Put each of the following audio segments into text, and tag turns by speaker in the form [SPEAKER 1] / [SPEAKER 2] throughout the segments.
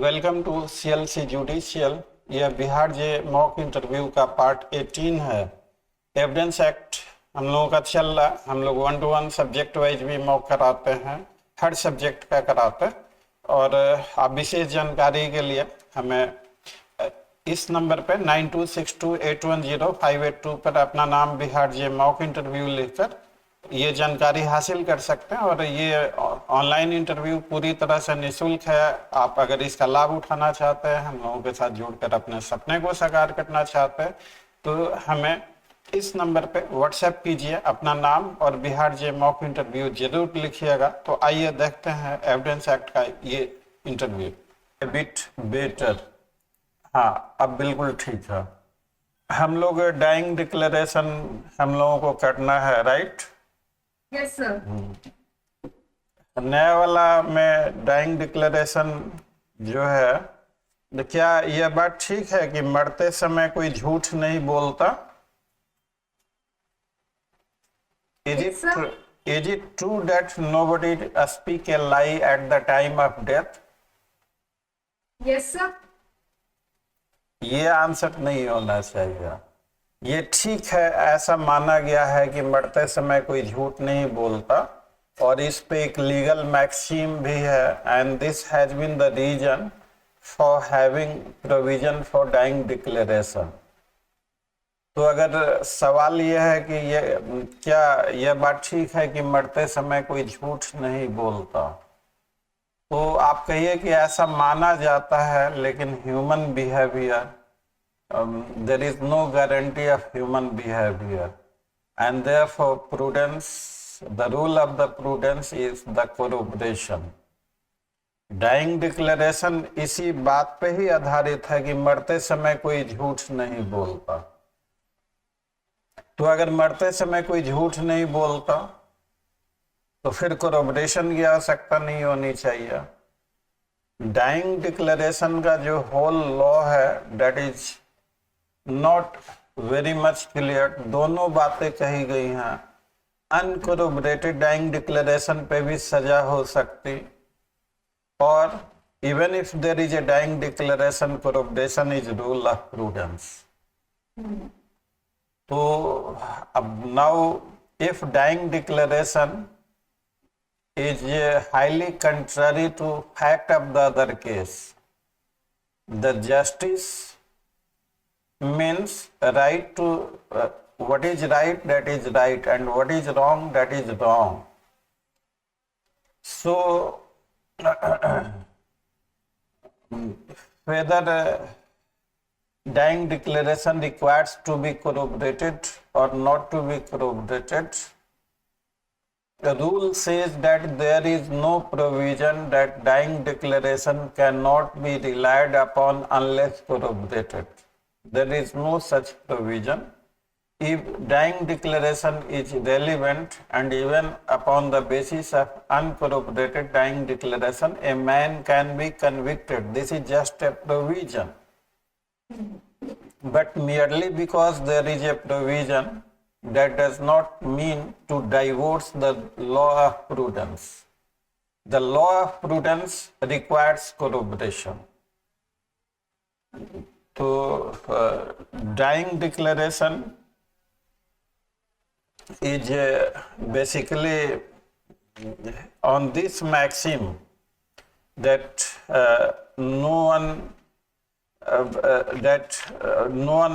[SPEAKER 1] Welcome to CLC judicial. यह Bihar J mock interview का part 18 है। एविडेंस एक्ट हम लोगों का चल रहा। हम लोग 1 to 1 सब्जेक्ट वाइज भी मॉक कराते हैं, हर सब्जेक्ट का कराते हैं। और आप विशेष जानकारी के लिए हमें इस नंबर पे 9262810582 पर अपना नाम बिहार जे मॉक इंटरव्यू लिखकर ये जानकारी हासिल कर सकते हैं। और ये ऑनलाइन इंटरव्यू पूरी तरह से निःशुल्क है। आप अगर इसका लाभ उठाना चाहते हैं, हम लोगों के साथ जुड़कर अपने सपने को साकार करना चाहते हैं, तो हमें इस नंबर पे व्हाट्सएप कीजिए। अपना नाम और बिहार जे मॉक इंटरव्यू जरूर लिखिएगा। तो आइए देखते हैं एविडेंस एक्ट का ये इंटरव्यू। बिट बेटर, हाँ अब बिल्कुल ठीक है। हम लोग डाइंग डिक्लेरेशन हम लोगों को करना है, राइट?
[SPEAKER 2] Yes sir.
[SPEAKER 1] नया वाला में डाइंग डिक्लेरेशन जो है, क्या यह बात ठीक है कि मरते समय कोई झूठ नहीं बोलता? Is it true that nobody speak a lie at the time of death?
[SPEAKER 2] Yes sir.
[SPEAKER 1] ये आंसर नहीं होना चाहिए। ये ठीक है, ऐसा माना गया है कि मरते समय कोई झूठ नहीं बोलता, और इस पे एक लीगल मैक्सिम भी है। And this has been the reason for having provision for dying declaration. तो अगर सवाल यह है कि ये क्या यह बात ठीक है कि मरते समय कोई झूठ नहीं बोलता, तो आप कहिए कि ऐसा माना जाता है, लेकिन human behaviour, there is no guarantee of human behavior, and therefore prudence, the rule of the prudence is the corroboration. Dying declaration इसी बात पे ही आधारित है कि मरते समय कोई झूठ नहीं बोलता। तो अगर मरते समय कोई झूठ नहीं बोलता तो फिर कोरोबरेशन की आवश्यकता नहीं होनी चाहिए। डाइंग डिक्लेरेशन का जो होल लॉ है, that is not very much clear. दोनों बातें कही गई हैं। अनकोरोबरेटेड डाइंग डिक्लेरेशन पे भी सजा हो सकती, और even if there is a dying declaration, corroboration is rule of prudence. तो अब now if dying declaration is highly contrary to fact of the other case, the justice means right to what is right, that is right, and what is wrong, that is wrong. So whether dying declaration requires to be corroborated or not to be corroborated, the rule says that there is no provision that dying declaration cannot be relied upon unless corroborated. There is no such provision. If dying declaration is relevant, and even upon the basis of uncorroborated dying declaration, a man can be convicted. This is just a provision. But merely because there is a provision, that does not mean to divorce the law of prudence. The law of prudence requires corroboration. So, dying declaration is basically on this maxim that no one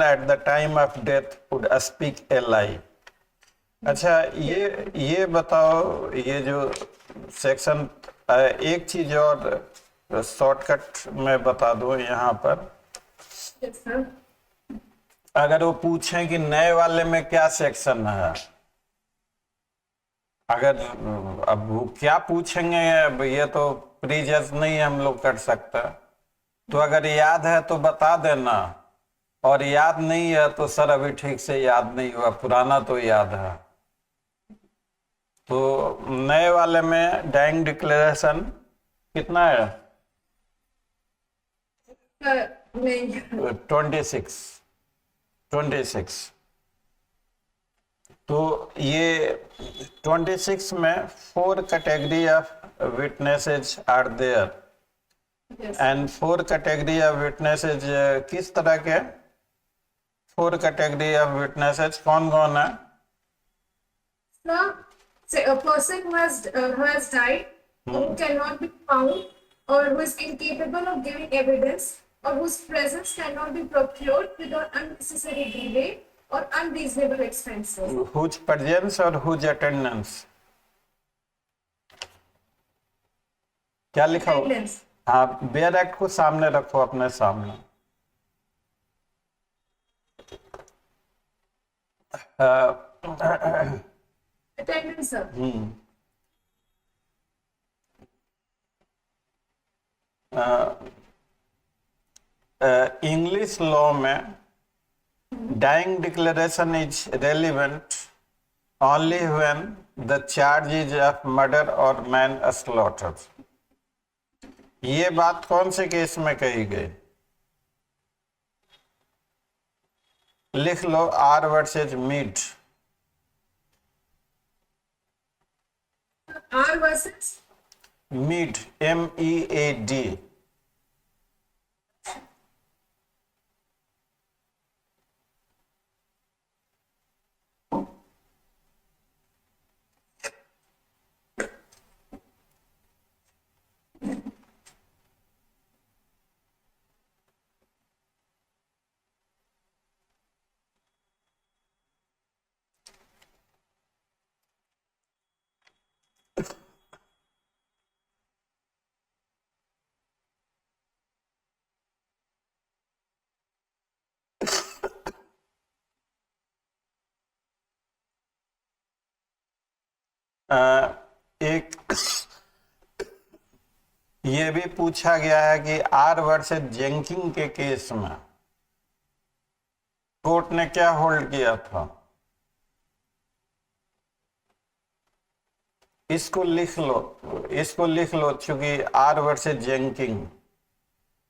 [SPEAKER 1] at the time of death would speak a lie. अच्छा, ये बताओ, ये जो section, एक चीज और shortcut में बता दो यहाँ पर।
[SPEAKER 2] Yes sir.
[SPEAKER 1] अगर वो पूछें कि नए वाले में क्या सेक्शन है, अगर अब वो क्या पूछेंगे, अब ये तो प्रीजज नहीं हम लोग कर सकते। तो अगर याद है तो बता देना, और याद नहीं है तो सर अभी ठीक से याद नहीं हुआ, पुराना तो याद है। तो नए वाले में डाइंग डिक्लेरेशन कितना है? 26। तो ये 26 में 4 category of witnesses are there.
[SPEAKER 2] Yes.
[SPEAKER 1] And 4 category of witnesses किस तरह के 4 कैटेगरी ऑफ विटनेसेज कौन कौन है?
[SPEAKER 2] Sir, say a person who has died, who cannot be found, or who is incapable of giving evidence, or whose presence cannot be procured without unnecessary delay or unreasonable expenses.
[SPEAKER 1] Whose presence और whose attendance, क्या लिखा हो?
[SPEAKER 2] Attendance.
[SPEAKER 1] हाँ, bare act को सामने रखो अपने सामने।
[SPEAKER 2] Attendance, sir.
[SPEAKER 1] इंग्लिश लॉ में dying declaration is relevant only when the charge is of murder और मैन स्लॉटर। ये बात कौन से केस में कही गई? लिख लो, R versus Mead.
[SPEAKER 2] R versus
[SPEAKER 1] Mead, MEAD। एक ये भी पूछा गया है कि आर वर्सेज जेंकिंग के केस में कोर्ट ने क्या होल्ड किया था? इसको लिख लो चूंकि आर वर्सेज जेंकिंग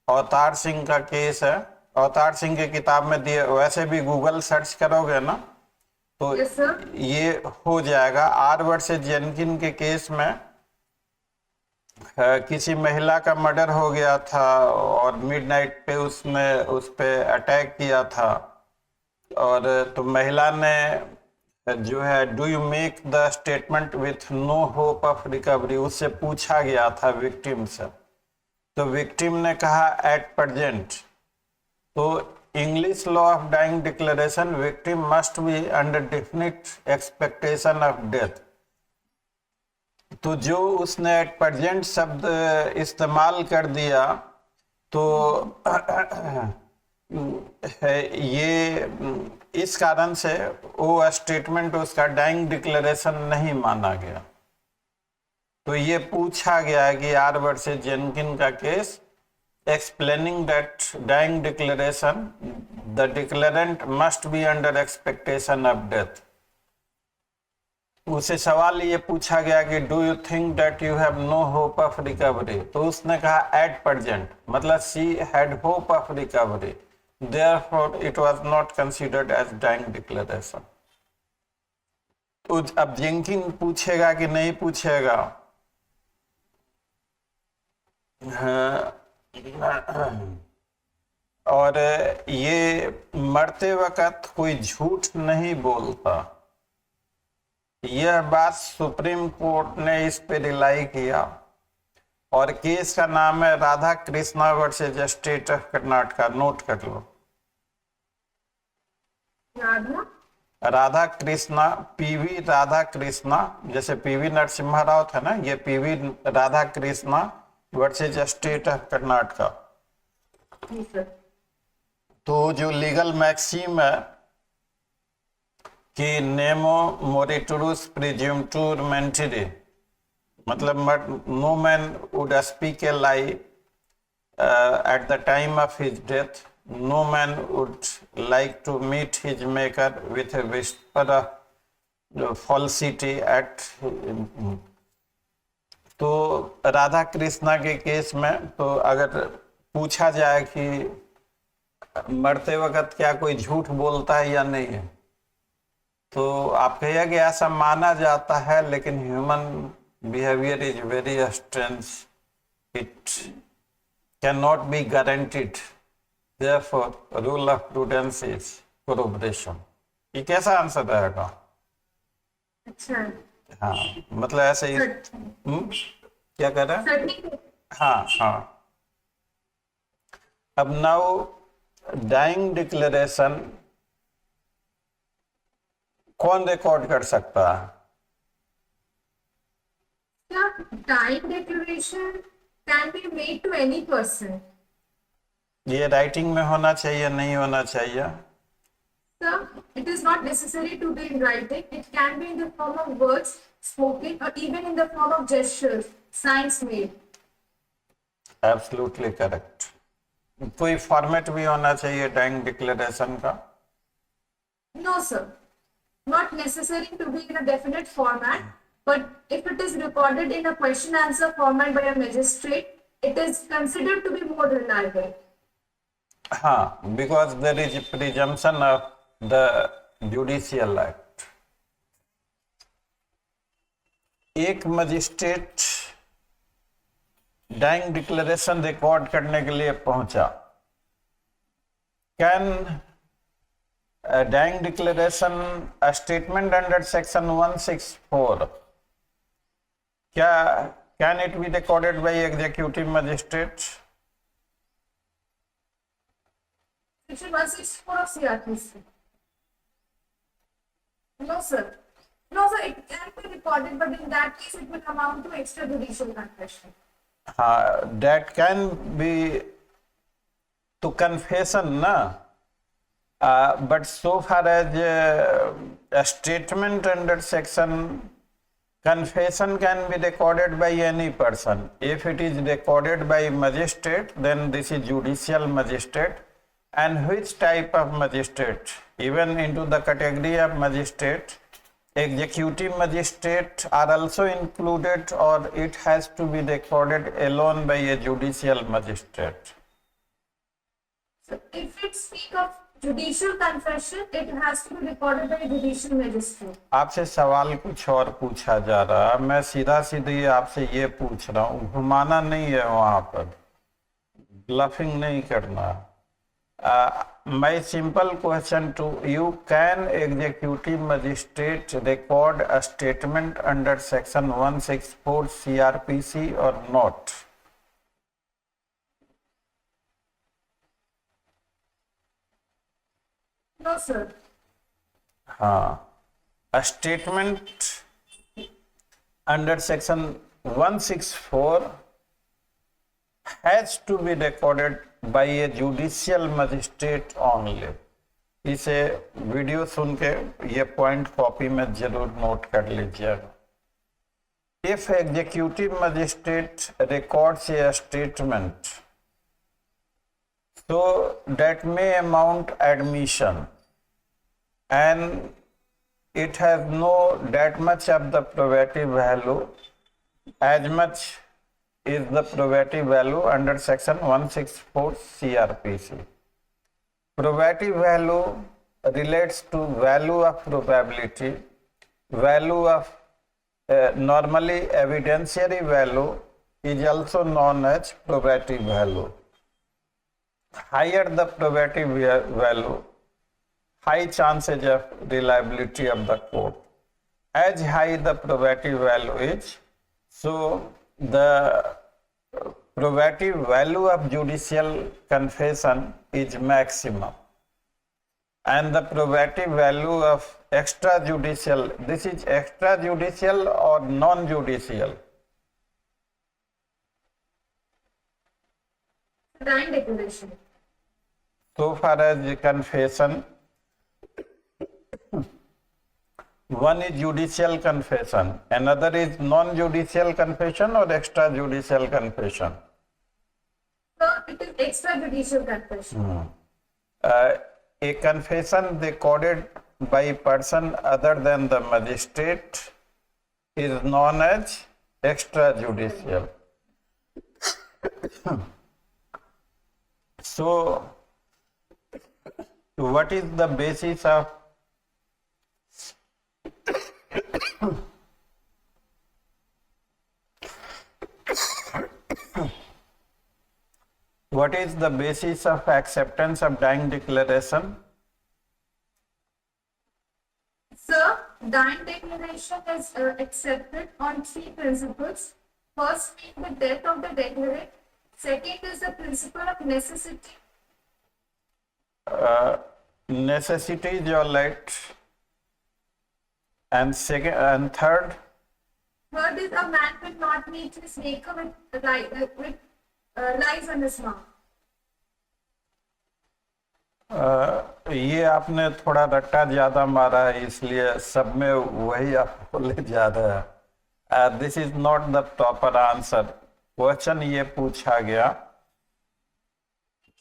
[SPEAKER 1] अवतार सिंह का केस है, अवतार सिंह की किताब में दिए, वैसे भी गूगल सर्च करोगे ना तो
[SPEAKER 2] Yes, sir.
[SPEAKER 1] ये हो जाएगा। आर वर्सेज जेनकिन के केस में किसी महिला का मर्डर हो गया था और मिडनाइट पे उसने उस पे अटैक किया था, और तो महिला ने जो है do you make the statement with no hope of recovery, उससे पूछा गया था विक्टिम से, तो विक्टिम ने कहा एट प्रेजेंट। तो English law of dying declaration victim must be under definite expectation of death. तो जो उसने एट प्रेजेंट शब्द इस्तेमाल कर दिया तो ये इस कारण से वो स्टेटमेंट उसका डाइंग डिक्लेरेशन नहीं माना गया। तो ये पूछा गया है कि आर वर्सेज जेनकिन का case explaining that dying declaration the declarant must be under expectation of death. उसे सवाल ये पूछा गया कि do you think that you have no hope of recovery, तो उसने कहा एट प्रेजेंट, मतलब she had hope of recovery, therefore it was not considered as dying declaration. तो अब जेंकिन पूछेगा कि नहीं पूछेगा? और ये मरते वक्त कोई झूठ नहीं बोलता, यह बात सुप्रीम कोर्ट ने इस पे रिलाई किया, और केस का नाम है Radha Krishna versus state of Karnataka. Note कर लो, राधा कृष्णा, पीवी राधा कृष्णा, जैसे पीवी नरसिम्हा राव था ना, ये PV Radha Krishna versus state of Karnataka. तो जो लीगल मैक्सिम है कि नेमो मोरिटुरुस प्रिज्यूमटुर मेंटिरी, मतलब no man would speak a lie at the time of his death, no man would like to meet his maker with a whisper of falsity at. तो राधा कृष्णा के case में तो अगर पूछा जाए कि मरते वक्त क्या कोई झूठ बोलता है या नहीं है, तो आप कहिए कि ऐसा माना जाता है, लेकिन human behaviour is very strange, it cannot be guaranteed. Therefore, rule of prudence is corroboration. ये कैसा आंसर रहेगा?
[SPEAKER 2] अच्छा,
[SPEAKER 1] हाँ, मतलब ऐसे ही क्या कर रहा है?
[SPEAKER 2] सर्टिफिकेट।
[SPEAKER 1] हाँ हाँ। अब नाउ डाइंग डिक्लेरेशन कौन रिकॉर्ड कर सकता है?
[SPEAKER 2] Dying declaration can be made to any person.
[SPEAKER 1] ये राइटिंग में होना चाहिए, नहीं होना चाहिए?
[SPEAKER 2] Sir, it is not necessary to be in writing. It can be in the form of words spoken or even in the form of gestures, signs made.
[SPEAKER 1] Absolutely correct. कोई format भी होना चाहिए डाइंग डिक्लेरेशन का?
[SPEAKER 2] No, sir. Not necessary to be in a definite format, but if it is recorded in a question answer format by a magistrate, it is considered to be more reliable.
[SPEAKER 1] हाँ, because there is a presumption of the judicial act. एक magistrate dying declaration record करने के लिए पहुंचा। Can dying declaration statement under section 164 क्या can it be recorded by executive magistrate?
[SPEAKER 2] Section 164 of CRPC. No, sir. No, sir, it can be recorded, but in that case, it will amount to extrajudicial confession.
[SPEAKER 1] That can be to confession, na? But so far as a statement under section, confession can be recorded by any person. If it is recorded by magistrate, then this is judicial magistrate. And which type of magistrate? Even into the category of magistrate, executive magistrate are also included, or it has to be recorded alone by a judicial magistrate?
[SPEAKER 2] So, if it speak of judicial confession, it has to be recorded by a judicial magistrate.
[SPEAKER 1] आपसे सवाल कुछ और पूछा जा रहा है, मैं सीधा सीधी आपसे ये पूछ रहा हूँ, घुमाना नहीं है वहां पर, ब्लफिंग नहीं करना। My simple question to you: can executive magistrate record a statement under section 164 CRPC or not?
[SPEAKER 2] No, sir.
[SPEAKER 1] हाँ, a statement under section 164 has to be recorded by a judicial magistrate only. इसे video सुन के ये point copy में जरूर note कर लीजिएगा। If executive magistrate records a statement, so that may amount admission, and it has no that much of the probative value as much is the probative value under section 164 CRPC. Probative value relates to value of probability, value of normally evidentiary value is also known as probative value. Higher the probative value, high chances of reliability of the court. As high the probative value is, so the probative value of judicial confession is maximum, and the probative value of extrajudicial, this is extrajudicial or non-judicial?
[SPEAKER 2] Dying declaration.
[SPEAKER 1] So far as the confession, one is judicial confession, another is non-judicial confession or extrajudicial confession.
[SPEAKER 2] So it is extrajudicial confession.
[SPEAKER 1] A confession recorded by a person other than the magistrate is known as extrajudicial. So, what is the basis of What is the basis of acceptance of dying declaration?
[SPEAKER 2] Sir, dying declaration is accepted on three principles. First being the death of the declarant. Second is the principle of necessity.
[SPEAKER 1] Necessity is your right. And second and third,
[SPEAKER 2] Third is a man will not meet his maker with lies on his mouth.
[SPEAKER 1] ये आपने थोड़ा रट्टा ज्यादा मारा है, इसलिए सब में वही आप बोले ज्यादा है. This is not the proper answer. Question ये पूछा गया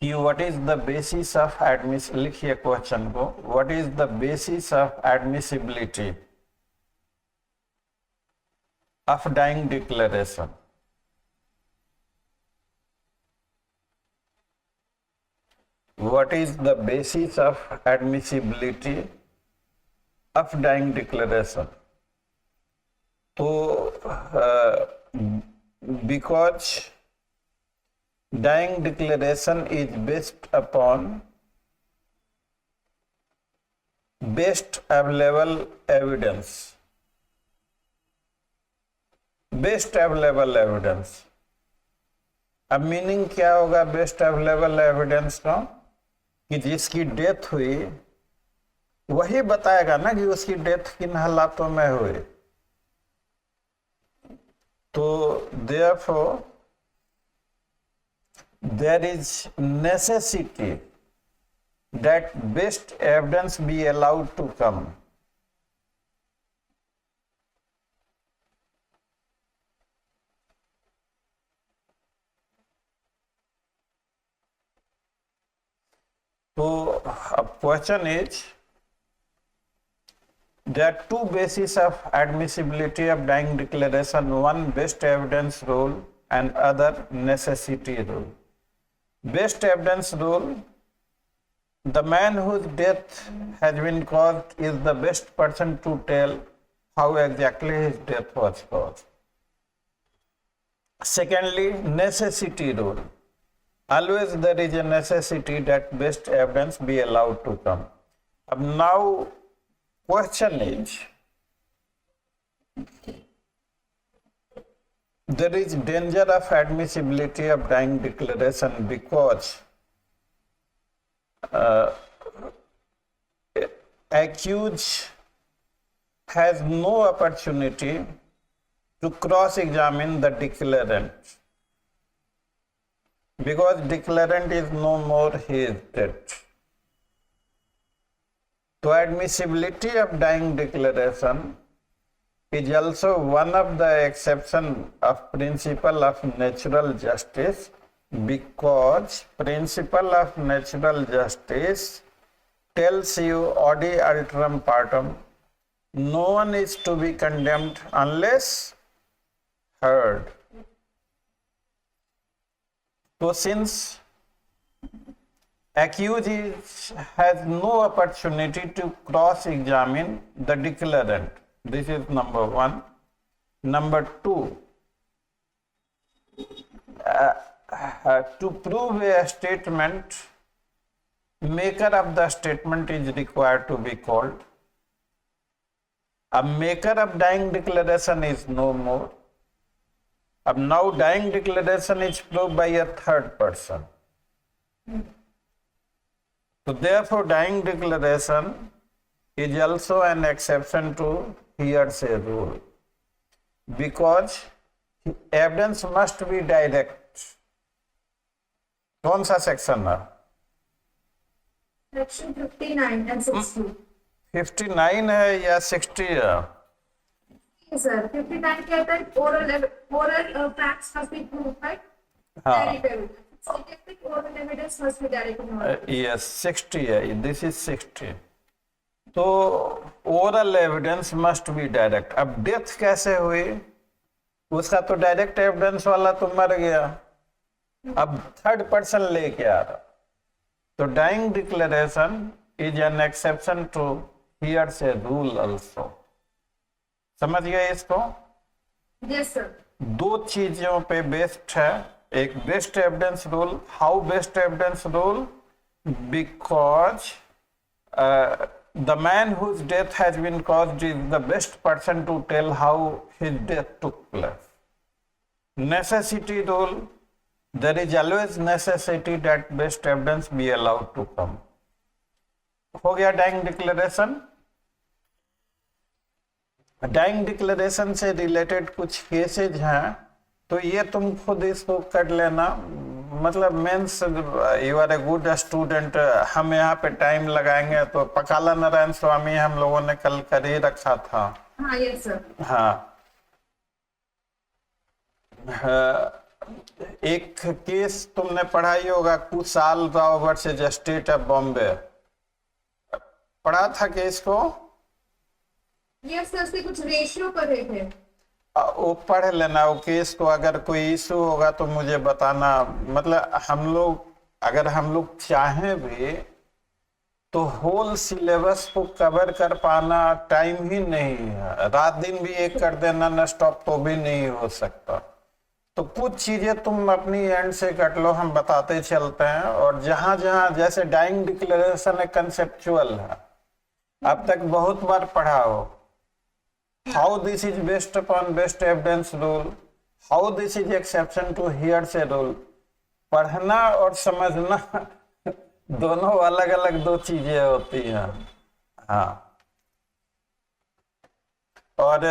[SPEAKER 1] कि what is the basis of admis, लिखिए क्वेश्चन को, what is the basis of admissibility of dying declaration? What is the basis of admissibility of dying declaration? So, because dying declaration is based upon best available evidence. Best available evidence. अब meaning क्या होगा best available evidence का? कि जिसकी death हुई वही बताएगा ना कि उसकी डेथ किन हालातों में हुई. तो therefore there is necessity that best evidence be allowed to come. So, question is, there are two bases of admissibility of dying declaration, one best evidence rule and other necessity rule. Best evidence rule, the man whose death has been caused is the best person to tell how exactly his death was caused. Secondly, necessity rule. Always there is a necessity that best evidence be allowed to come. Now, question is, there is danger of admissibility of dying declaration because accused has no opportunity to cross-examine the declarant. Because declarant is no more, he is dead. So admissibility of dying declaration is also one of the exception of principle of natural justice, because principle of natural justice tells you odi alteram partem, no one is to be condemned unless heard. So since accused has no opportunity to cross-examine the declarant, this is number one. Number two, to prove a statement, maker of the statement is required to be called. A maker of dying declaration is no more. Now dying declaration is proved by a third person. So therefore dying declaration is also an exception to hearsay rule, because evidence must be direct. कौन सा section है?
[SPEAKER 2] Section 59 and 60.
[SPEAKER 1] 59 है या 60 है?
[SPEAKER 2] Sir, 59 कहता है oral facts must be proved by direct evidence. Scientific oral evidence must be direct knowledge.
[SPEAKER 1] Yes, 60 है. This is 60. तो oral evidence must be direct. अब डेथ कैसे हुई? उसका तो डायरेक्ट एविडेंस वाला तो मर गया, अब थर्ड पर्सन लेके आ रहा. तो dying declaration is an exception to hearsay rule also. समझ गए इसको?
[SPEAKER 2] Yes, sir.
[SPEAKER 1] दो चीजों पे बेस्ड है एक best evidence rule. How best evidence rule? Because the man whose death has been caused is the best person to tell how his death took place. Necessity rule, there is always necessity that best evidence be allowed to come. हो गया dying declaration. Dying declaration से related कुछ cases हैं, तो ये तुम खुद इसको कर लेना. मतलब means you are a good student. हम यहाँ पे टाइम लगाएंगे तो पकाला नारायण स्वामी हम लोगों ने कल कर ही रखा था.
[SPEAKER 2] हाँ यस सर.
[SPEAKER 1] हाँ, एक केस तुमने पढ़ा ही होगा, Kushal Rao versus state of Bombay. पढ़ा था केस को?
[SPEAKER 2] यस सर, से कुछ रेशियो कर रहे थे.
[SPEAKER 1] वो पढ़ लेना वो केस को. अगर कोई इशू होगा तो मुझे बताना. मतलब अगर हम लोग चाहें भी तो होल सिलेबस को कवर कर पाना टाइम ही नहीं है. रात दिन भी एक कर देना न स्टॉप तो भी नहीं हो सकता. तो कुछ चीजें तुम अपनी एंड से कर लो, हम बताते चलते हैं. और जहां जहां जैसे डाइंग डिक्लेरेशन एक कंसेप्चुअल है, अब तक बहुत बार पढ़ा हो. How this is based upon best evidence rule, how this is exception to hearsay rule. पढ़ना और समझना दोनों अलग अलग दो चीजें होती हैं. हाँ, और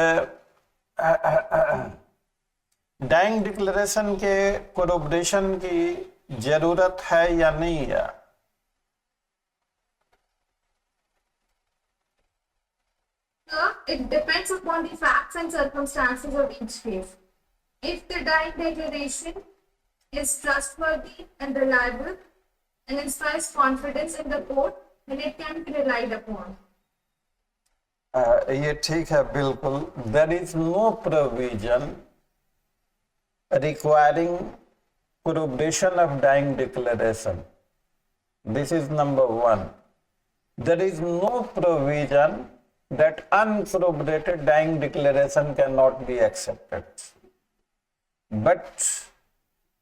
[SPEAKER 1] डाइंग डिक्लेरेशन के कोरोबरेशन की जरूरत है या नहीं है?
[SPEAKER 2] It depends upon the facts and circumstances of each case. If the dying declaration is trustworthy and reliable and inspires confidence in the court, then it can be relied upon.
[SPEAKER 1] ये ठीक है बिल्कुल. There is no provision requiring corroboration of dying declaration. This is number one. There is no provision that uncorroborated dying declaration cannot be accepted. But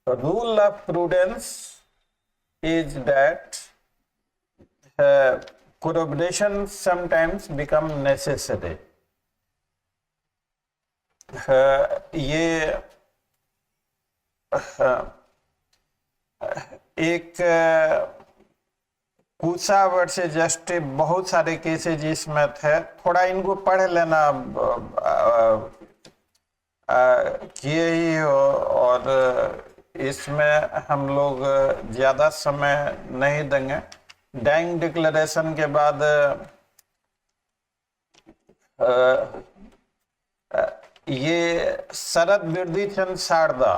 [SPEAKER 1] the rule of prudence is that corroboration sometimes become necessary. ये एक कुशा versus justice बहुत सारे cases इसमें थे. थोड़ा इनको पढ़ लेना किए ही हो. और इसमें हम लोग ज्यादा समय नहीं देंगे. डाइंग डिक्लेरेशन के बाद ये शरद बिरदी चंद शारदा,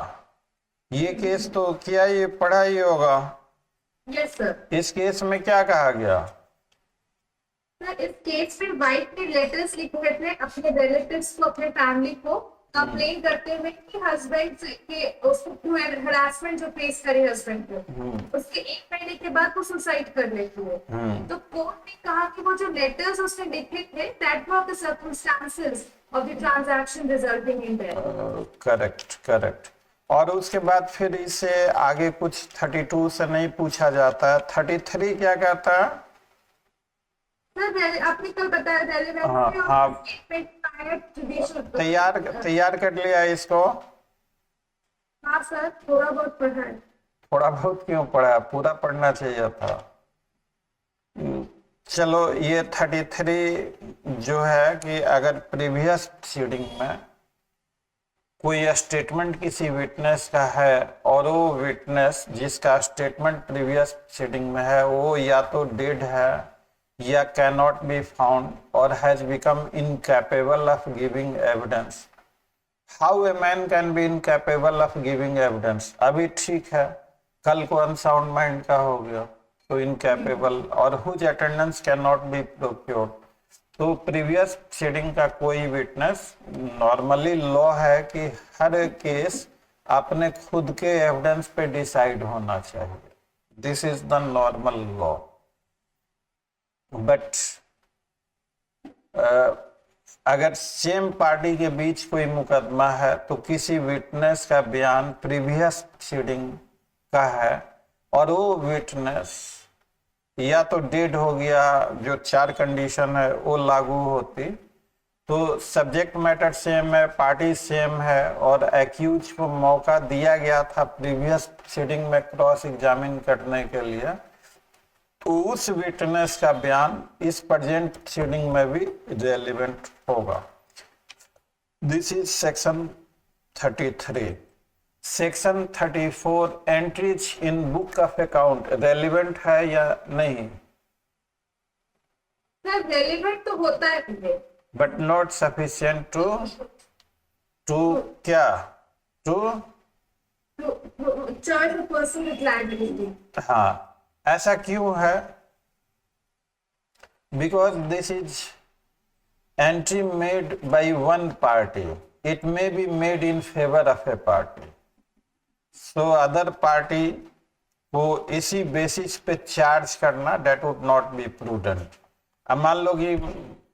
[SPEAKER 1] ये केस तो क्या ये पढ़ा ही होगा.
[SPEAKER 2] Yes sir.
[SPEAKER 1] इस केस में क्या कहा गया?
[SPEAKER 2] सर इस केस में वाइफ ने लेटर्स लिखे थे अपने रिलेटिव्स को, अपने फैमिली को कंप्लेन करते हुए कि हस्बैंड के उसको हरासमेंट जो फेस करे हस्बैंड को, उसके 1 महीने के बाद वो सुसाइड कर लेती है. तो कोर्ट ने कहा कि वो जो लेटर्स उसने लिखे थे that were the circumstances of the transaction resulting in death.
[SPEAKER 1] Correct. और उसके बाद फिर इसे आगे कुछ 32 से नहीं पूछा जाता है. 33 क्या कहता है?
[SPEAKER 2] सर आपने कल बताया
[SPEAKER 1] हाँ, तैयार कर लिया इसको?
[SPEAKER 2] हाँ सर, थोड़ा बहुत पढ़ा है.
[SPEAKER 1] थोड़ा बहुत क्यों पढ़ा? पूरा पढ़ना चाहिए था. चलो, ये 33 जो है कि अगर प्रीवियस प्रोसीडिंग में कोई स्टेटमेंट किसी विटनेस का है और वो विटनेस जिसका स्टेटमेंट प्रीवियस प्रोसीडिंग में है वो या तो डेड है या कैन नॉट बी फाउंड और has become incapable of giving evidence. How a man can be incapable of giving evidence? अभी ठीक है, कल को अनसाउंड माइंड का हो गया तो इनकैपेबल, और whose attendance can not be procured. तो प्रीवियस प्रोसीडिंग का कोई विटनेस, नॉर्मली लॉ है कि हर केस अपने खुद के एविडेंस पे डिसाइड होना चाहिए. This is the normal law. But अगर सेम पार्टी के बीच कोई मुकदमा है तो किसी विटनेस का बयान प्रीवियस प्रोसीडिंग का है और वो विटनेस या तो डेड हो गया, जो 4 कंडीशन है वो लागू होती, तो सब्जेक्ट मैटर सेम है, पार्टी सेम है और एक्यूज को मौका दिया गया था प्रीवियस प्रोसीडिंग में क्रॉस एग्जामिन करने के लिए, तो उस विटनेस का बयान इस प्रेजेंट प्रोसीडिंग में भी रेलिवेंट होगा। This is section 33। Section 34 entries in book of account relevant है या नहीं?
[SPEAKER 2] सर रेलिवेंट तो होता है,
[SPEAKER 1] बट नॉट सफिशिएंट टू क्या? To
[SPEAKER 2] charge a person with liability.
[SPEAKER 1] हाँ, ऐसा क्यों है? Because this is entry made by one party, it may be made in favor of a party, so other party को इसी बेसिस पे charge करना that would not be prudent। अब मान लो कि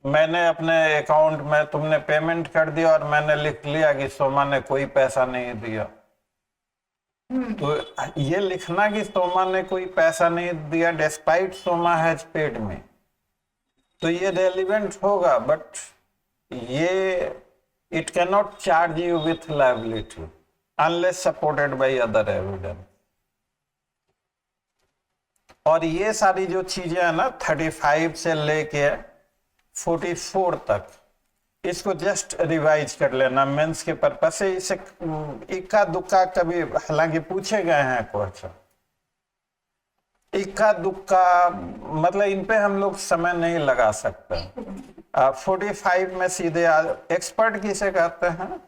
[SPEAKER 1] मैंने अपने अकाउंट में तुमने पेमेंट कर दिया और मैंने लिख लिया कि सोमा ने कोई पैसा नहीं दिया, तो ये लिखना कि सोमा ने कोई पैसा नहीं दिया despite Soma has paid me, तो ये रेलिवेंट होगा, बट ये it can not charge you with liability unless supported by other evidence. और ये सारी जो चीजें हैं ना 35 से लेके 44 तक, इसको जस्ट रिवाइज कर लेना मेंस के पर्पज से। इसे इक्का दुक्का कभी हालांकि पूछे गए हैं क्वेश्चन, इक्का दुक्का मतलब इन पे हम लोग समय नहीं लगा सकते। 45 में सीधे एक्सपर्ट किसे कहते हैं?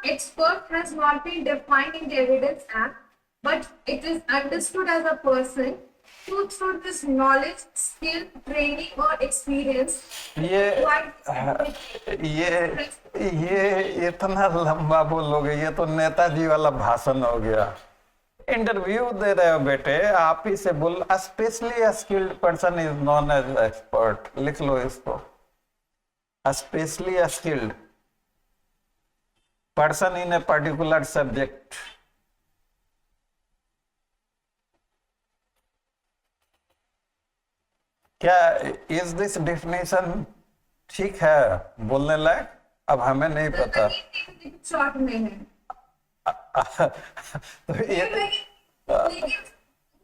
[SPEAKER 2] Expert has not been defined in the Evidence Act, but it is understood as a person who through this knowledge, skill, training or experience
[SPEAKER 1] ये इतना लंबा बोलोगे, ये तो नेताजी वाला भाषण हो गया। इंटरव्यू दे रहे हो बेटे, आप ही से बोल। Specially skilled person is known as expert, लिख लो इसको। Specially skilled person in a particular subject. क्या इज दिस डेफिनेशन ठीक है बोलने लायक? अब हमें नहीं पता।
[SPEAKER 2] शॉर्ट में है
[SPEAKER 1] तो ये
[SPEAKER 2] लेकिन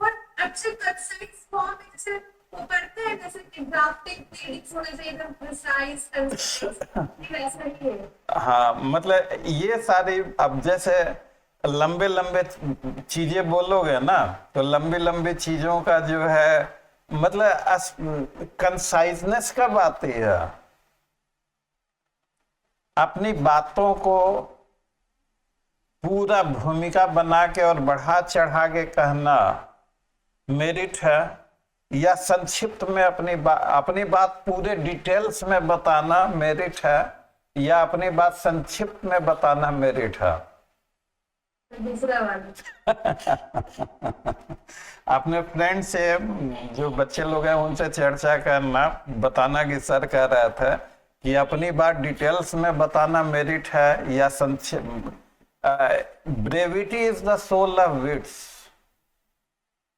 [SPEAKER 2] बहुत अच्छे कंसेप्ट्स फॉर्म में जैसे वो करते हैं, जैसे कि ड्राफ्टिंग रीडिंग होने से एकदम प्रिसाइज वैसा ही है।
[SPEAKER 1] हाँ, मतलब ये सारी अब जैसे लंबे लंबे चीजें बोलोगे ना, तो लंबी लंबी चीजों का जो है मतलब कंसाइजनेस कब आती है? अपनी बातों को पूरा भूमिका बना के और बढ़ा चढ़ा के कहना मेरिट है, या संक्षिप्त में अपनी बात पूरे डिटेल्स में बताना मेरिट है, या अपनी बात संक्षिप्त में बताना मेरिट है?
[SPEAKER 2] दूसरा वाला।
[SPEAKER 1] अपने फ्रेंड से जो बच्चे लोग हैं उनसे चर्चा करना, बताना कि सर कह रहा था कि अपनी बात डिटेल्स में बताना मेरिट है या संक्षिप्त। Brevity is the soul of wits,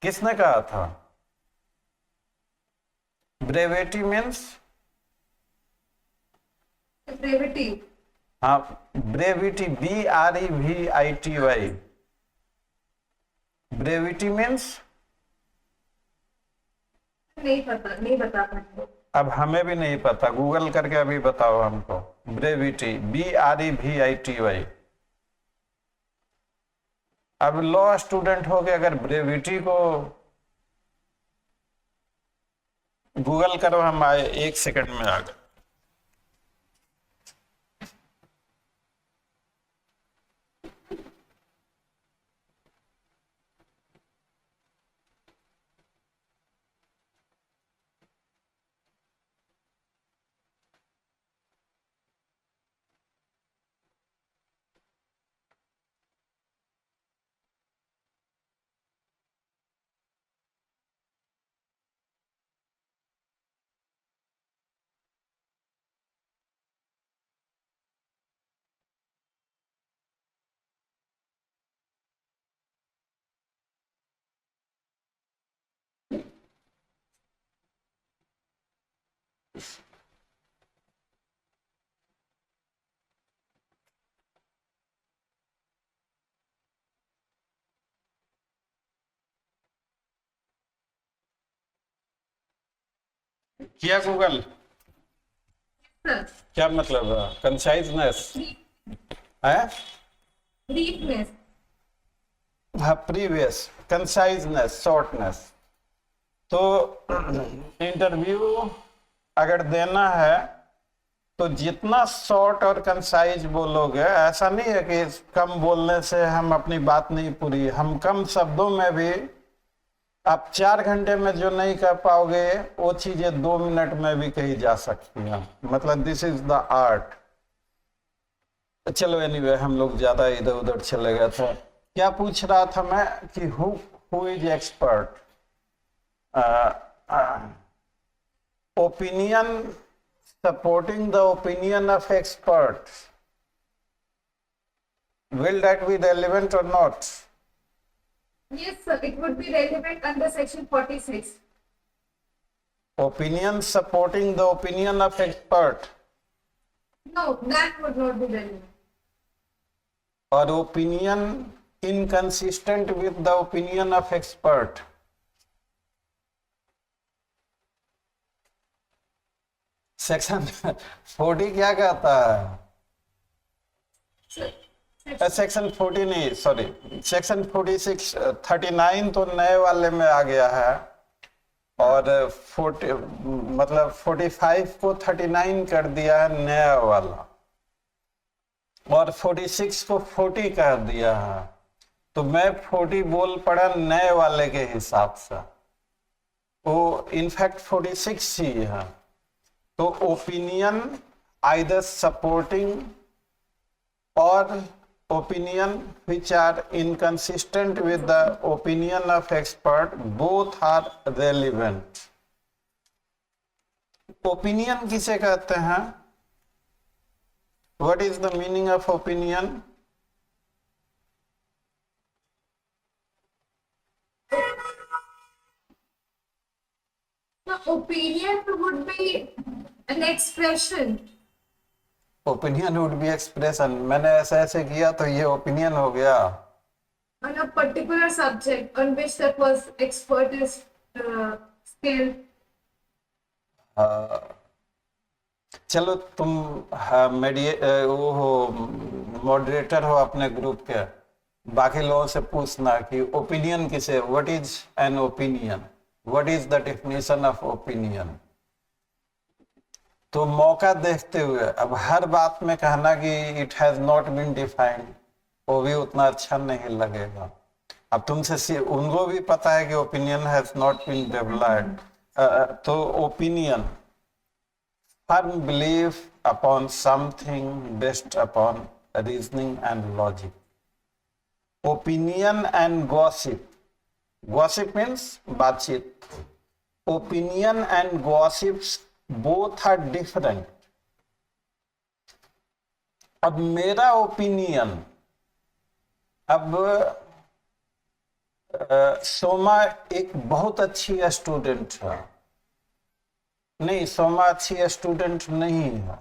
[SPEAKER 1] किसने कहा था? Brevity means
[SPEAKER 2] brevity.
[SPEAKER 1] हाँ, ब्रेविटी BREVITY, ब्रेविटी मीन्स
[SPEAKER 2] नहीं पता, नहीं बता पाते।
[SPEAKER 1] अब हमें भी नहीं पता, गूगल करके अभी बताओ हमको। Brevity BREVITY। अब लॉ स्टूडेंट हो के अगर ब्रेविटी को गूगल करो, हम आए 1 सेकंड में आ गए। किया गूगल?
[SPEAKER 2] Sir,
[SPEAKER 1] क्या मतलब है कंसाइजनेस है?
[SPEAKER 2] briefness.
[SPEAKER 1] हाँ, प्रीवियस कंसाइजनेस, शॉर्टनेस। तो इंटरव्यू अगर देना है तो जितना शॉर्ट और कंसाइज बोलोगे, ऐसा नहीं है कि कम बोलने से हम अपनी बात नहीं पूरी, हम कम शब्दों में भी आप 4 घंटे में जो नहीं कह पाओगे वो चीजें 2 मिनट में भी कही जा सकती हैं। मतलब दिस इज द आर्ट। चलो एनीवे, हम लोग ज्यादा इधर उधर चले गए थे। क्या पूछ रहा था मैं कि who is expert? Opinion supporting the opinion of experts, will that be relevant or not?
[SPEAKER 2] Yes, sir. It would be relevant under section 46.
[SPEAKER 1] Opinion supporting the opinion of expert,
[SPEAKER 2] No, that would not be relevant.
[SPEAKER 1] or opinion inconsistent with the opinion of expert. Section 40 क्या कहता है?
[SPEAKER 2] Sir,
[SPEAKER 1] section 40 नहीं, sorry, section 46 39 तो नए वाले में आ गया है, और 40 मतलब 45 को 39 कर दिया है नया वाला, और 46 को 40 कर दिया है। तो मैं 40 बोल पड़ा नए वाले के हिसाब से, वो इनफैक्ट 46 ही है। तो ओपिनियन आइदर सपोर्टिंग और opinion which are inconsistent with the opinion of expert, both are relevant. Opinion किसे कहते हैं? What is the meaning of opinion?
[SPEAKER 2] the opinion would be an expression.
[SPEAKER 1] Opinion would be expression. मैंने ऐसे ऐसे किया तो ये opinion हो गया।
[SPEAKER 2] On a particular subject on which the person expert is skilled.
[SPEAKER 1] चलो तुम वो हो, मॉडरेटर हो अपने ग्रुप के, बाकी लोगों से पूछना कि ओपिनियन किसे, what is an opinion, what is the definition of opinion. तो मौका देखते हुए अब हर बात में कहना कि it has not been defined, वो भी उतना अच्छा नहीं लगेगा। अब तुमसे उनको भी पता है कि opinion has not been developed. तो opinion firm belief upon something based upon reasoning and logic. Opinion and gossip. Gossip means बातचीत. Opinion and gossips both are different. अब मेरा ओपिनियन, अब सोमा एक बहुत अच्छी स्टूडेंट है, नहीं सोमा अच्छी स्टूडेंट नहीं है,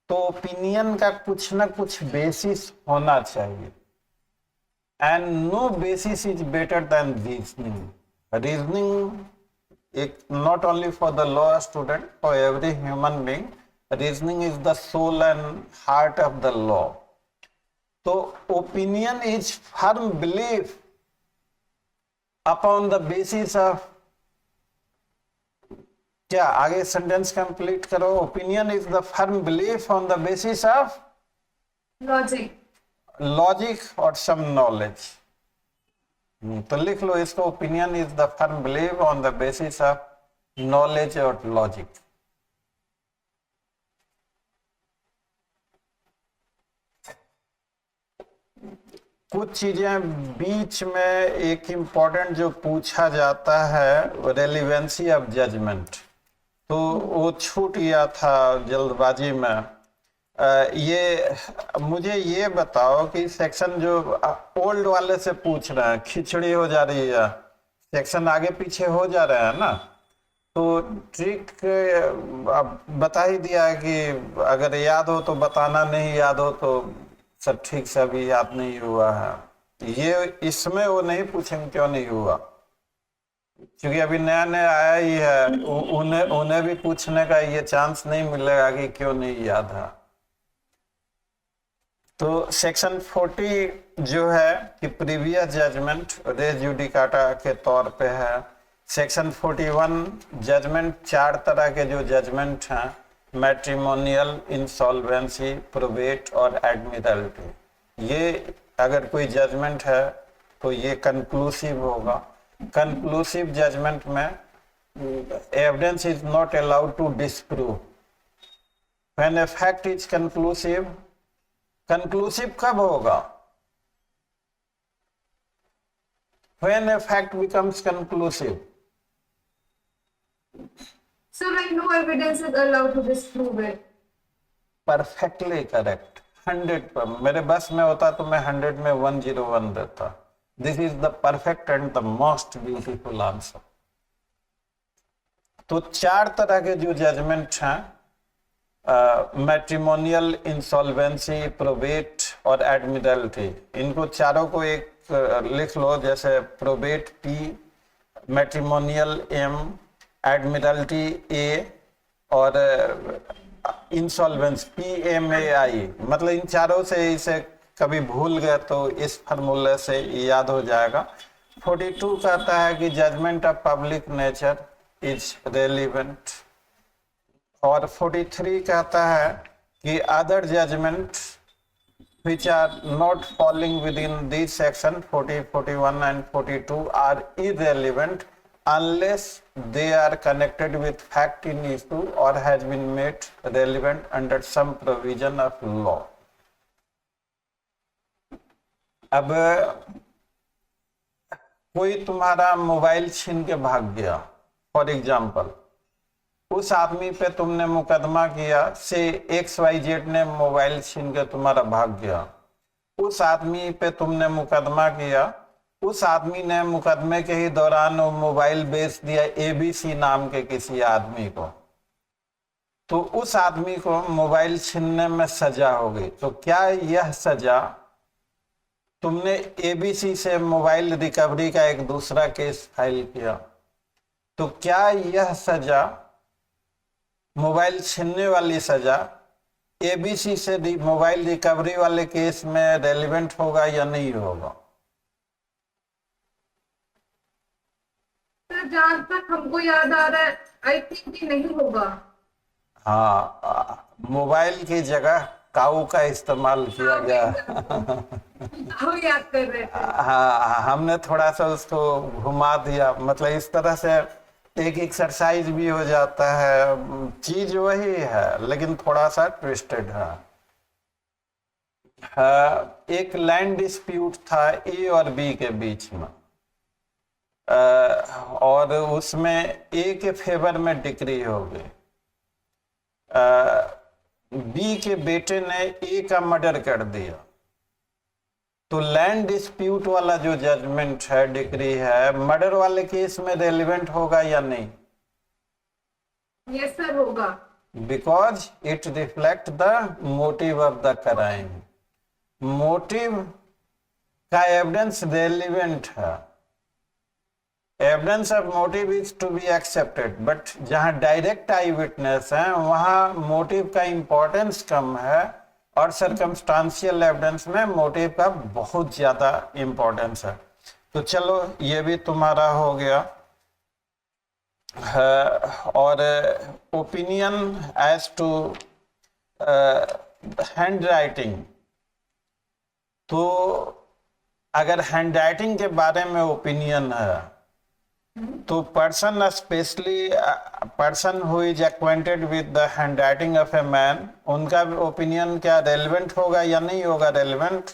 [SPEAKER 1] तो ओपिनियन का कुछ ना कुछ बेसिस होना चाहिए। And no basis is better than reasoning. Reasoning एक not only for the law student, for every human being, reasoning is the soul and heart of the law. तो opinion is firm belief upon the basis of, क्या आगे sentence complete करो। Opinion is the firm belief on the basis of logic और some knowledge. तो लिख लो इसको, opinion is the firm belief on the basis of knowledge और logic. कुछ चीजें बीच में एक इम्पोर्टेंट जो पूछा जाता है, रेलिवेंसी ऑफ जजमेंट, तो वो छूट गया था जल्दबाजी में। ये मुझे ये बताओ कि सेक्शन जो ओल्ड वाले से पूछ रहे हैं, खिचड़ी हो जा रही है, सेक्शन आगे पीछे हो जा रहे हैं ना, तो ट्रिक अब बता ही दिया है कि अगर याद हो तो बताना, नहीं याद हो तो सब ठीक से अभी याद नहीं हुआ है। ये इसमें वो नहीं पूछेंगे क्यों नहीं हुआ, क्योंकि अभी नया नया आया ही है। उन्हें उन्हें भी पूछने का ये चांस नहीं मिलेगा कि क्यों नहीं याद है। तो सेक्शन 40 जो है कि प्रीवियस जजमेंट रेस जुडिकाटा के तौर पे है। सेक्शन 41 जजमेंट, 4 तरह के जो जजमेंट हैं, मैट्रिमोनियल, इंसॉल्वेंसी, प्रोबेट और एडमिरल्टी। ये अगर कोई जजमेंट है तो ये कंक्लूसिव होगा। कंक्लूसिव जजमेंट में evidence is not allowed to disprove. When a fact is conclusive, conclusive कब होगा? When a fact becomes conclusive.
[SPEAKER 2] So when no evidence is allowed to disprove it.
[SPEAKER 1] Perfectly correct. 100 पर मेरे बस में होता तो मैं 100 में 101 देता। This is the perfect and the most beautiful answer. तो 4 तरह के जो जजमेंट हैं, मैट्रिमोनियल, इंसॉल्वेंसी, प्रोबेट और एडमिरल्टी, इनको चारों को एक लिख लो। जैसे probate P, matrimonial M, Admiralty A और इंसॉल्वेंस PMAI। मतलब इन चारों से इसे कभी भूल गए तो इस फार्मूले से याद हो जाएगा। 42 कहता है कि judgement of public nature is relevant, और 43 कहता है कि other judgement which are not falling within this section 40, 41 and 42 are irrelevant unless they are connected with fact in issue or has been made relevant under some provision of law. अब कोई तुम्हारा mobile छीन के भाग गया, for example, उस आदमी पे तुमने मुकदमा किया, से XYZ ने मोबाइल छीन के तुम्हारा भाग गया। उस आदमी पे तुमने मुकदमा किया, उस आदमी ने मुकदमे के ही दौरान वो मोबाइल बेच दिया ABC नाम के किसी आदमी को, तो उस आदमी को मोबाइल छीनने में सजा हो गई। तो क्या यह सजा, तुमने ABC से मोबाइल रिकवरी का एक दूसरा केस फाइल किया, तो क्या यह सजा, मोबाइल छीनने वाली सजा, ABC से मोबाइल रिकवरी वाले केस में रेलिवेंट होगा या नहीं होगा?
[SPEAKER 2] तो जहाँ तक हमको याद आ रहा है, आई थिंक कि नहीं होगा।
[SPEAKER 1] हाँ, मोबाइल की जगह काऊ का इस्तेमाल किया गया।
[SPEAKER 2] हम याद कर रहे थे।
[SPEAKER 1] हाँ, हमने थोड़ा सा उसको घुमा दिया, मतलब इस तरह से एक एक्सरसाइज भी हो जाता है। चीज वही है लेकिन थोड़ा सा ट्विस्टेड है। एक लैंड डिस्प्यूट था A और B के बीच में, और उसमें A के फेवर में डिक्री हो गई। B के बेटे ने A का मर्डर कर दिया, तो लैंड डिस्प्यूट वाला जो जजमेंट है, डिक्री है, मर्डर वाले केस में रेलिवेंट होगा या नहीं?
[SPEAKER 2] यस सर, होगा।
[SPEAKER 1] Because it reflect the motive of the crime. Motive का एविडेंस रेलिवेंट है। Evidence of motive is to be accepted, but जहां डायरेक्ट आई विटनेस है वहां मोटिव का इंपॉर्टेंस कम है, और सर्कमस्टांशियल एविडेंस में मोटिव का बहुत ज्यादा इंपॉर्टेंस है। तो चलो ये भी तुम्हारा हो गया। और opinion as to hand writing, तो अगर हैंड राइटिंग के बारे में ओपिनियन है तो person, specially person who is acquainted with the hand writing of a man, उनका ओपिनियन क्या रेलेवेंट होगा या नहीं होगा रेलेवेंट?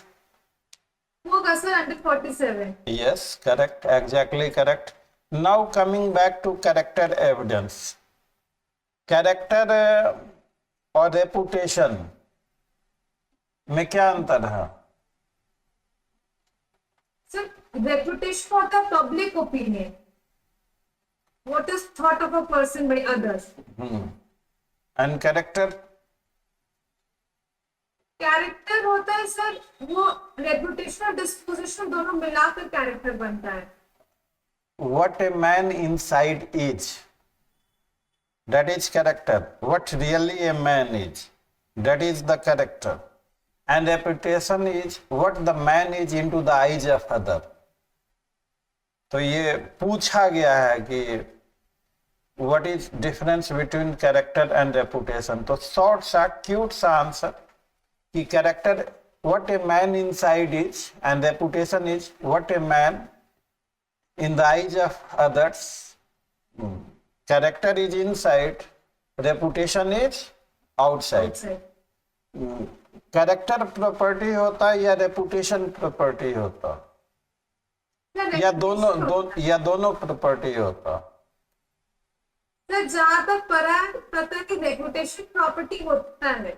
[SPEAKER 2] होगा sir, under 47।
[SPEAKER 1] Yes, correct, exactly correct. Now coming back to character evidence. Character और रेपुटेशन में क्या अंतर है?
[SPEAKER 2] सर, रेपुटेशन होता है public opinion, what is thought of a person by others.
[SPEAKER 1] And character
[SPEAKER 2] character होता है सर, वो रेपुटेशन और डिस्पोजिशन दोनों मिलाकर कैरेक्टर बनता है.
[SPEAKER 1] what a man inside is, that is character. What really a man is, that is the character. And reputation is what the man is into the eyes of other. तो ये पूछा गया है कि what is difference between character and reputation. तो short सा cute सा answer कि character what a man inside is and reputation is what a man in the eyes of others. Character is inside, reputation is outside. Character property होता है या reputation property होता या दोनों प्रॉपर्टी होता.
[SPEAKER 2] सर जहाँ तक पता है कि रेपुटेशन प्रॉपर्टी होता है.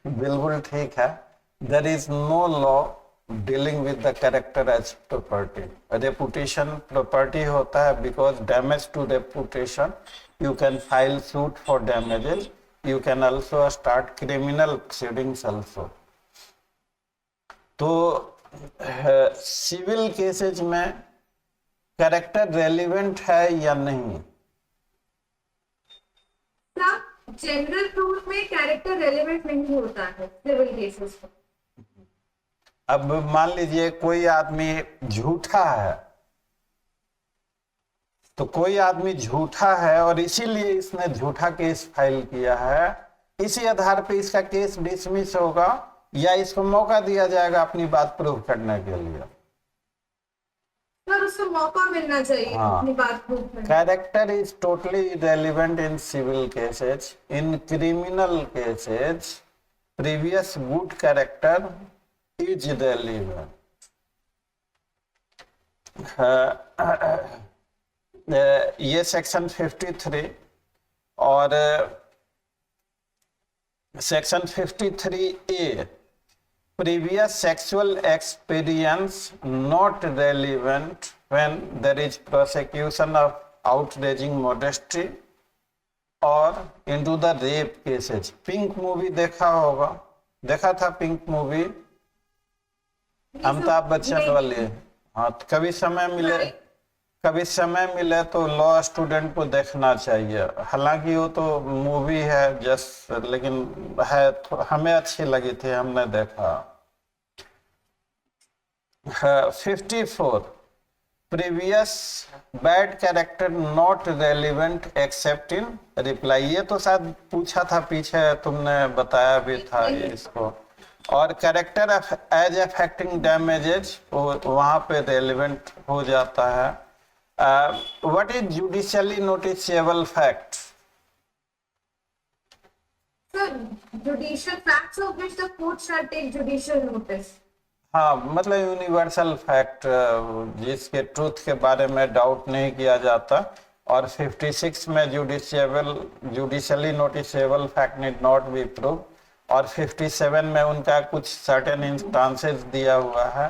[SPEAKER 1] बिल्कुल ठीक है. There is no law dealing with the character as property. Reputation property होता है because damage to reputation you can file suit for damages. You can also start criminal proceedings also. तो civil cases में character relevant है या नहीं?
[SPEAKER 2] General rule में character relevant नहीं होता है सिविल केसेस में.
[SPEAKER 1] अब मान लीजिए कोई आदमी झूठा है, तो कोई आदमी झूठा है और इसीलिए इसने झूठा केस फाइल किया है, इसी आधार पे इसका केस डिसमिस होगा या इसको मौका दिया जाएगा अपनी बात प्रूव करने के लिए?
[SPEAKER 2] सर उसको मौका मिलना चाहिए अपनी बात प्रूव करने.
[SPEAKER 1] Character is totally relevant in civil cases. In criminal cases previous good character is relevant. ये सेक्शन 53 और section 53A previous sexual experience not relevant when there is prosecution of outraging modesty or into the rape cases. Pink movie देखा होगा, देखा था pink movie Amitabh Bachchan वाली. हाँ, कभी समय मिले तो लॉ स्टूडेंट को देखना चाहिए. हालांकि वो तो मूवी है जस्ट, लेकिन है तो हमें अच्छी लगी थी, हमने देखा. 54 previous bad character not relevant accept in reply. ये तो शायद पूछा था पीछे, तुमने बताया भी था इसको. और कैरेक्टर एज अफेक्टिंग डैमेजेज वहां पे रेलिवेंट हो जाता है. What is judicially noticeable fact?
[SPEAKER 2] Sir, judicial facts of which the court shall take judicial notice.
[SPEAKER 1] हाँ, मतलब यूनिवर्सल फैक्ट जिसके ट्रूथ के बारे में डाउट नहीं किया जाता. और 56 में judicially noticeable fact need not be prove. और 57 में उनका कुछ सर्टेन इंस्टांसेस दिया हुआ है.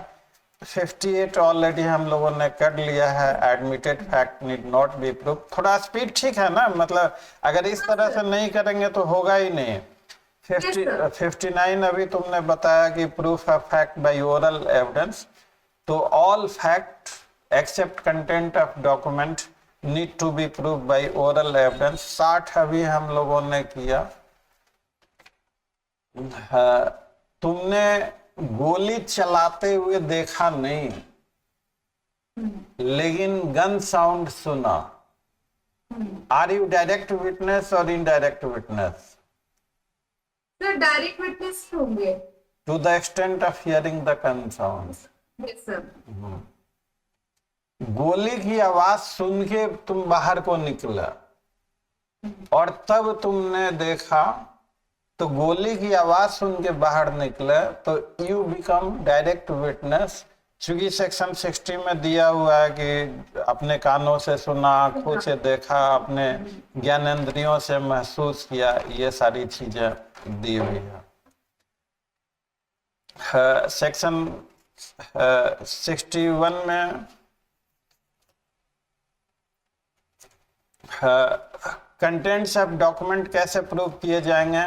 [SPEAKER 1] 58 ऑलरेडी हम लोगों ने कर लिया है. Admitted fact need not be prove. थोड़ा स्पीड ठीक है ना, मतलब अगर इस तरह से नहीं करेंगे तो होगा ही नहीं. 59 अभी तुमने बताया कि proof of fact by oral evidence. तो all fact except content of document need to be prove by oral evidence. 60 अभी हम लोगों ने किया. तुमने गोली चलाते हुए देखा नहीं, लेकिन गन साउंड सुना. आर यू डायरेक्ट विटनेस और indirect witness?
[SPEAKER 2] Sir direct witness होंगे
[SPEAKER 1] to the extent of hearing the gun sound.
[SPEAKER 2] Yes sir.
[SPEAKER 1] गोली की आवाज सुन के तुम बाहर को निकला और तब तुमने देखा, तो गोली की आवाज सुन के बाहर निकले तो यू बिकम डायरेक्ट विटनेस. चूंकि सेक्शन 60 में दिया हुआ है कि अपने कानों से सुना, आंखों से देखा, अपने ज्ञानेंद्रियों से महसूस किया, ये सारी चीजें दी हुई है. सेक्शन 61 में कंटेंट्स ऑफ डॉक्यूमेंट कैसे प्रूव किए जाएंगे?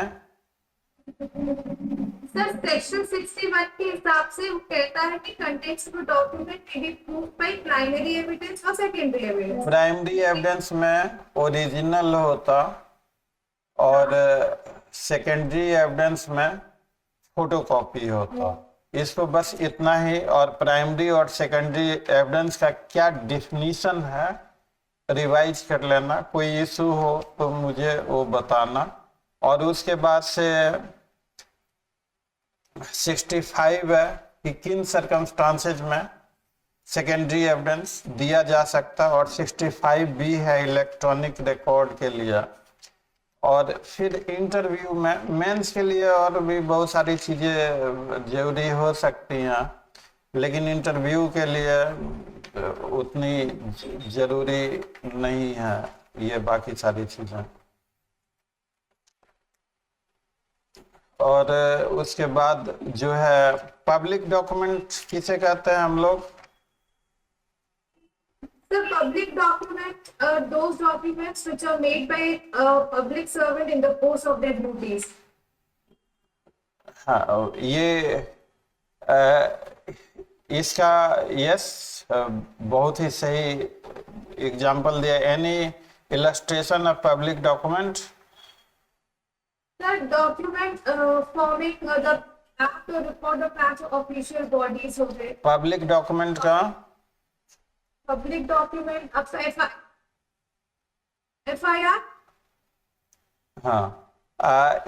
[SPEAKER 2] सर सेक्शन 61 के हिसाब से वो कहता है कि contents of document may be proved by primary evidence और सेकेंडरी एविडेंस।
[SPEAKER 1] प्राइमरी एविडेंस में ओरिजिनल होता और सेकेंडरी एविडेंस में फोटोकॉपी होता। इसको बस इतना ही। और प्राइमरी और सेकेंडरी एविडेंस का क्या डिफिनीशन है रिवाइज कर लेना, कोई इशू हो तो मुझे वो बताना। और उसके बाद से 65 है कि किन सर्कमस्टांसेज में सेकेंडरी एविडेंस दिया जा सकता, और 65 भी है इलेक्ट्रॉनिक रिकॉर्ड के लिए। और फिर इंटरव्यू में मेंस के लिए और भी बहुत सारी चीज़ें जरूरी हो सकती हैं, लेकिन इंटरव्यू के लिए उतनी जरूरी नहीं है ये बाकी सारी चीज़ें। और उसके बाद जो है पब्लिक डॉक्यूमेंट किसे कहते हैं हम लोग?
[SPEAKER 2] The public document, those documents which are made by a public servant in the course of their duties.
[SPEAKER 1] हाँ, ये इसका यस बहुत ही सही एग्जांपल दिया। Any illustration of public document?
[SPEAKER 2] The document forming the act or report of acts of official bodies हो गए।
[SPEAKER 1] Public document का
[SPEAKER 2] public document आपका FIR।
[SPEAKER 1] हाँ,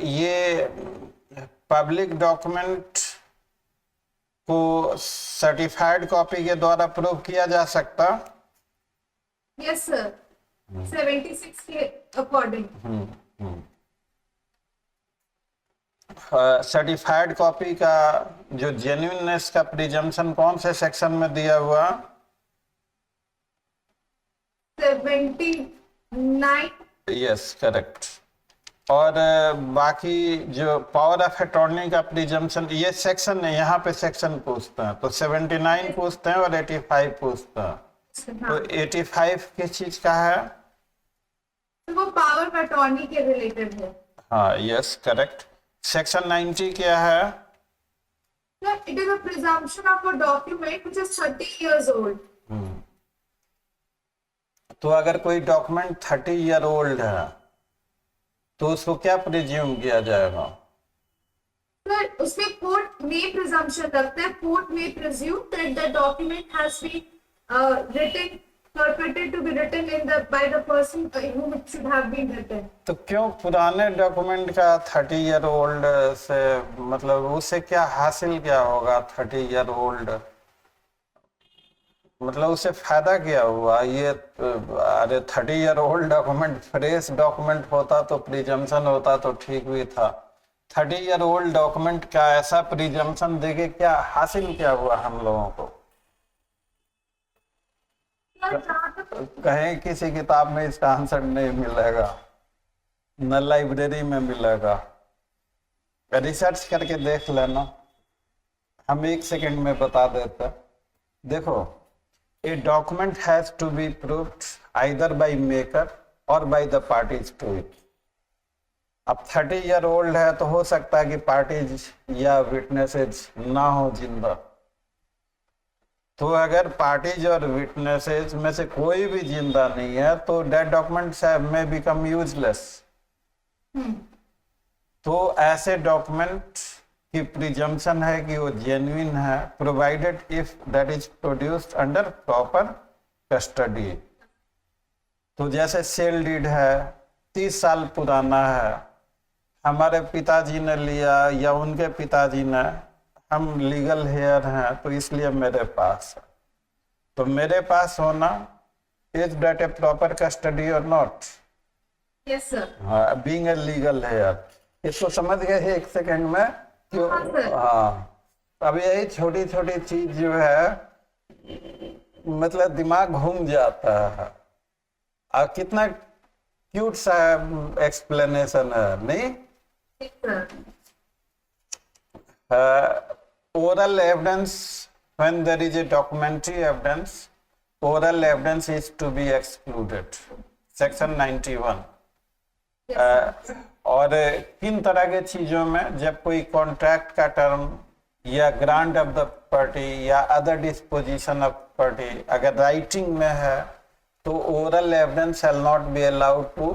[SPEAKER 1] ये पब्लिक डॉक्यूमेंट को सर्टिफाइड कॉपी के द्वारा प्रूव किया जा सकता।
[SPEAKER 2] यस सर, 76 के अकॉर्डिंग।
[SPEAKER 1] सर्टिफाइड कॉपी का जो जेन्युइननेस का प्रिजम्पशन कौन से सेक्शन में दिया हुआ?
[SPEAKER 2] 79।
[SPEAKER 1] Yes, correct. और बाकी जो पावर ऑफ अटॉर्नी का प्रिजम्पशन, ये सेक्शन है, यहाँ पे सेक्शन पूछते हैं तो 79 पूछते हैं और 85 पूछते हैं। तो 85 किस चीज का है?
[SPEAKER 2] तो वो पावर ऑफ अटॉर्नी के रिलेटेड है।
[SPEAKER 1] हाँ, यस, करेक्ट। सेक्शन 90 क्या है?
[SPEAKER 2] It is a presumption of a document which is 30 years old.
[SPEAKER 1] तो अगर कोई डॉक्यूमेंट 30 ईयर ओल्ड है तो उसको क्या प्रिज्यूम किया जाएगा?
[SPEAKER 2] सर उसमें कोर्ट में प्रिजम्पशन रखता है, कोर्ट में presume that the document has been written purported to be written in the by the person whom it should have been written.
[SPEAKER 1] तो क्यों पुराने डॉक्यूमेंट का 30 ईयर ओल्ड से मतलब उससे क्या हासिल क्या होगा? 30 ईयर ओल्ड मतलब उससे फायदा क्या हुआ? ये अरे 30 year old document fresh document होता तो प्रिजम्पशन होता तो ठीक भी था। 30 ईयर ओल्ड डॉक्यूमेंट का ऐसा प्रिजम्पशन देके क्या हासिल क्या हुआ हम लोगों को? कहीं किसी किताब में इसका आंसर नहीं मिलेगा, न लाइब्रेरी में मिलेगा। रिसर्च करके देख लेना, हम 1 सेकंड में बता देते। देखो, a document has to be proved either by maker और by the parties to it. अब 30 ईयर ओल्ड है तो हो सकता है कि पार्टीज या विटनेसेस ना हो जिंदा। तो अगर पार्टीज और विटनेसेस में से कोई भी जिंदा नहीं है तो डेड डॉक्यूमेंट्स में बिकम यूजलेस। तो ऐसे डॉक्यूमेंट की प्रिजम्पशन है कि वो जेन्युइन है provided if that is produced under proper custody. तो जैसे सेल डीड है, 30 साल पुराना है, हमारे पिताजी ने लिया या उनके पिताजी ने, हम लीगल हेयर हैं तो इसलिए मेरे पास है। तो मेरे पास होना is that A proper custody और नॉट?
[SPEAKER 2] Yes sir.
[SPEAKER 1] हाँ, बीइंग ए लीगल हेयर। इसको समझ गए 1 सेकंड में? क्यों? हाँ, अब यही छोटी छोटी चीज जो है मतलब दिमाग घूम जाता है। और कितना क्यूट सा एक्सप्लेनेशन है, नहीं? Oral evidence, when there is a documentary evidence, oral evidence is to be excluded. Section 91।
[SPEAKER 2] Yes.
[SPEAKER 1] और किन तरह के चीजों में, जब कोई कॉन्ट्रैक्ट का टर्म या ग्रांट ऑफ द प्रॉपर्टी या अदर डिस्पोजिशन ऑफ प्रॉपर्टी अगर राइटिंग में है तो oral evidence shall not be allowed to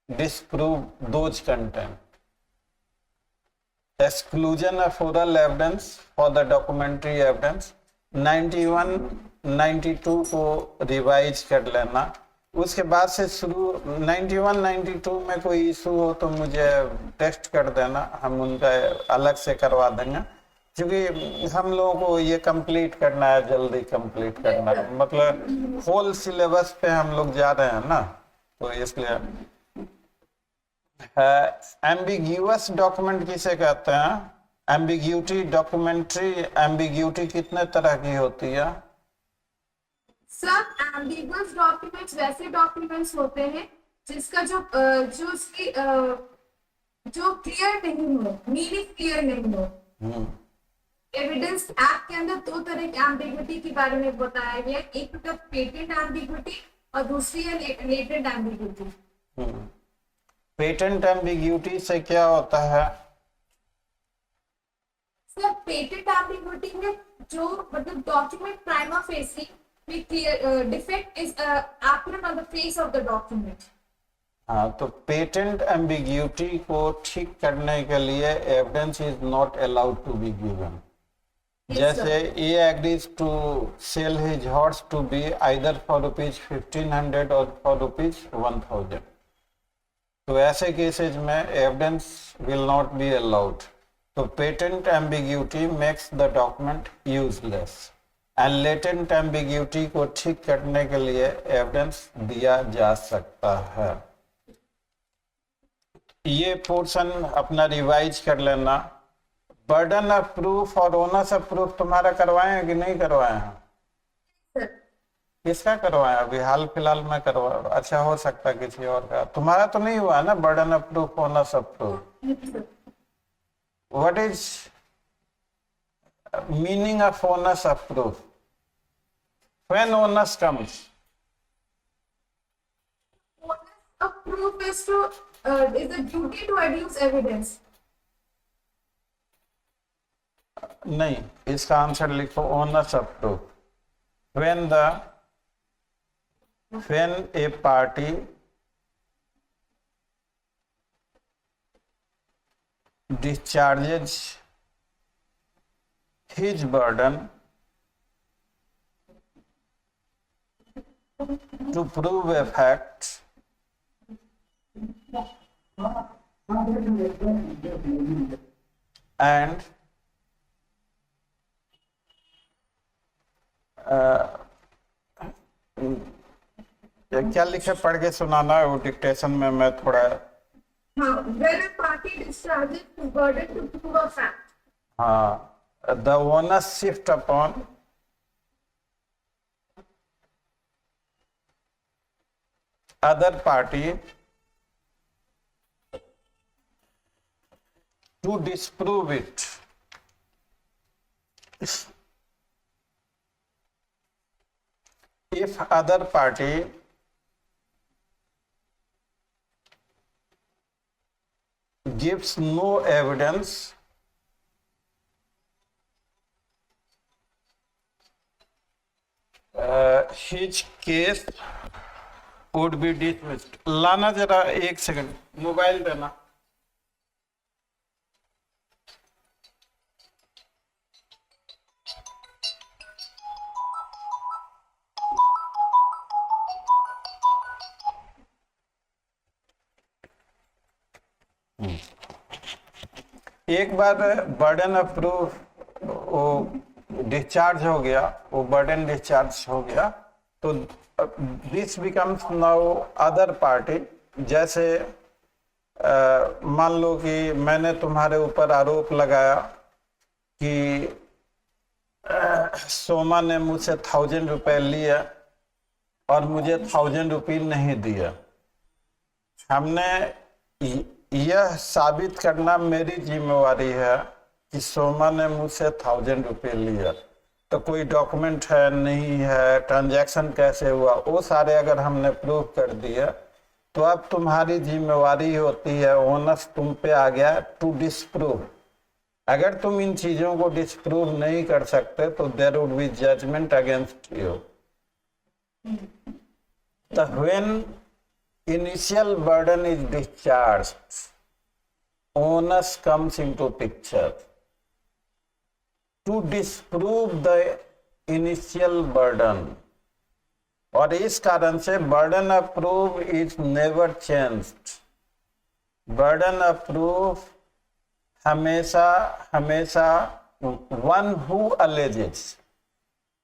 [SPEAKER 1] disprove those content. Exclusion of oral evidence for the documentary evidence 91 92 को रिवाइज कर लेना। उसके बाद से शुरू 91 92 में कोई इशू हो तो मुझे टेक्स्ट कर देना, हम उनका अलग से करवा देंगे, क्योंकि हम लोगों को ये कंप्लीट करना है, जल्दी कंप्लीट करना है, मतलब होल सिलेबस पे हम लोग जा रहे हैं ना, तो इसलिए एम्बिग्यूअस डॉक्यूमेंट किसे कहते हैं? एम्बिग्यूटी डॉक्यूमेंट्री एम्बिग्यूटी कितने तरह की होती है?
[SPEAKER 2] सब एम्बिगुअस डॉक्यूमेंट्स वैसे डॉक्यूमेंट्स होते हैं जिसका जो उसकी जो क्लियर नहीं हो, मीनिंग क्लियर नहीं हो। एविडेंस एक्ट के अंदर दो तरह की एम्बिग्यूटी के बारे में बताया गया, एक तो पेटेंट एम्बिग्यूटी और दूसरी है लेटेंट एम्बिग्यूटी।
[SPEAKER 1] पेटेंट एम्बिग्यूटी से क्या होता है?
[SPEAKER 2] सर पेटेंट एम्बिग्यूटी में जो मतलब डॉक्यूमेंट प्राइमा फेसी में clear defect is apparent on the face of the document.
[SPEAKER 1] हाँ, तो पेटेंट एम्बिग्यूटी को ठीक करने के लिए evidence is not allowed to be given. जैसे A agrees to sell his horse to be either for ₹1500 और फॉर ₹1000, तो ऐसे केसेज में evidence will not be allowed. तो patent ambiguity makes the document useless and latent ambiguity को ठीक करने के लिए एविडेंस दिया जा सकता है। ये पोर्शन अपना रिवाइज कर लेना। बर्डन ऑफ प्रूफ और ओनर्स ऑफ प्रूफ तुम्हारा करवाए हैं कि नहीं करवाए हैं? किसका करवाया? अभी हाल फिलहाल में करवा, अच्छा हो सकता है किसी और का। तुम्हारा तो नहीं हुआ ना burden of proof, owners of proof? What is meaning of owners of proof? When owners comes,
[SPEAKER 2] A proof is a duty to adduce evidence.
[SPEAKER 1] नहीं, इसका आंसर लिखो owners of proof. when a party discharges his burden to prove a fact and क्या लिखे पढ़ के सुनाना है वो डिक्टेशन में, मैं थोड़ा
[SPEAKER 2] When a party discharges his burden to prove a fact.
[SPEAKER 1] हाँ, the onus shift upon other party to disprove it. If other party gives no evidence, his case would be dismissed. लाना जरा एक second, mobile देना। एक बार burden of proof वो discharge हो गया, वो बर्डन डिस्चार्ज हो गया, तो this becomes now other party. जैसे मान लो कि मैंने तुम्हारे ऊपर आरोप लगाया कि सोमा ने मुझसे 1000 रुपए लिए और मुझे 1000 रुपये नहीं दिया। हमने यह साबित करना मेरी जिम्मेवारी है कि सोमा ने मुझसे 1000 रुपये लिया। तो कोई डॉक्यूमेंट है नहीं है, ट्रांजैक्शन कैसे हुआ, वो सारे अगर हमने प्रूव कर दिया तो अब तुम्हारी जिम्मेवारी होती है, ओनस तुम पे आ गया टू डिस्प्रूव। अगर तुम इन चीजों को डिस्प्रूव नहीं कर सकते तो there would be judgment against you. तो when initial burden is discharged, onus comes into picture to disprove the initial burden, और इस कारण से burden of proof is never changed। burden of proof हमेशा हमेशा one who alleges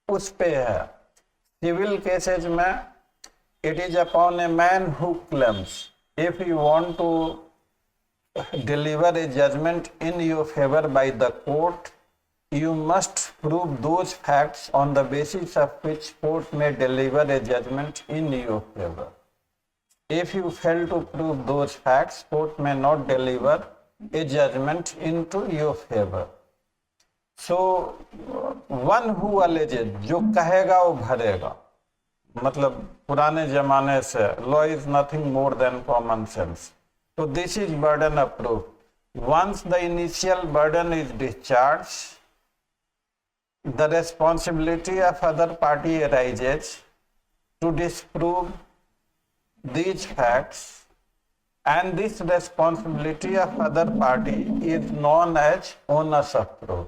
[SPEAKER 1] उस पे है। सिविल केसेज में it is upon a man who claims, if you want to deliver a judgment in your favor by the court, you must prove those facts on the basis of which court may deliver a judgment in your favor. If you fail to prove those facts, court may not deliver a judgment into your favor. So one who alleges, जो कहेगा वो भरेगा। मतलब पुराने जमाने से law is nothing more than common sense. So this is burden of proof. Once the initial burden is discharged, the responsibility of other party arises to disprove these facts, and this responsibility of other party is known as onus of proof.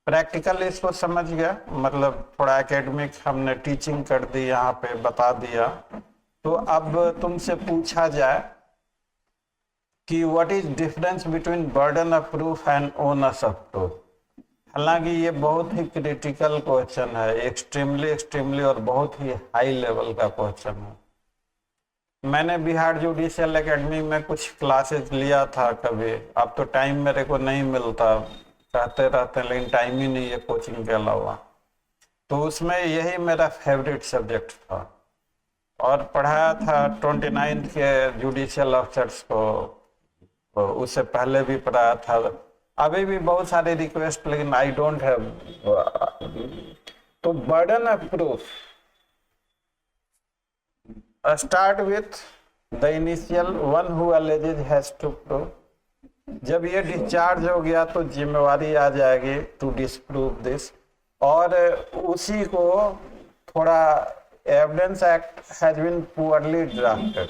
[SPEAKER 1] Practical इसको समझ गया, मतलब थोड़ा academic हमने teaching कर दी, यहाँ पे बता दिया। तो अब तुमसे पूछा जाए कि what is difference between burden of proof and onus of proof. हालांकि ये बहुत ही क्रिटिकल क्वेश्चन है, एक्सट्रीमली और बहुत ही हाई लेवल का क्वेश्चन है। मैंने बिहार जुडिशियल एकेडमी में कुछ क्लासेस लिया था कभी, अब तो टाइम मेरे को नहीं मिलता, कहते रहते हैं लेकिन टाइम ही नहीं है कोचिंग के अलावा। तो उसमें यही मेरा फेवरेट सब्जेक्ट था और पढ़ाया था 29 के जुडिशियल ऑफिसर्स को, तो उससे पहले भी पढ़ाया था। अभी भी बहुत सारे रिक्वेस्ट, लेकिन आई डोंट हैव। तो burden of proof start with the initial one who alleges has to prove. जब ये डिस्चार्ज हो गया तो जिम्मेवारी आ जाएगी टू डिस्प्रूव दिस, और उसी को थोड़ा evidence act has been poorly drafted.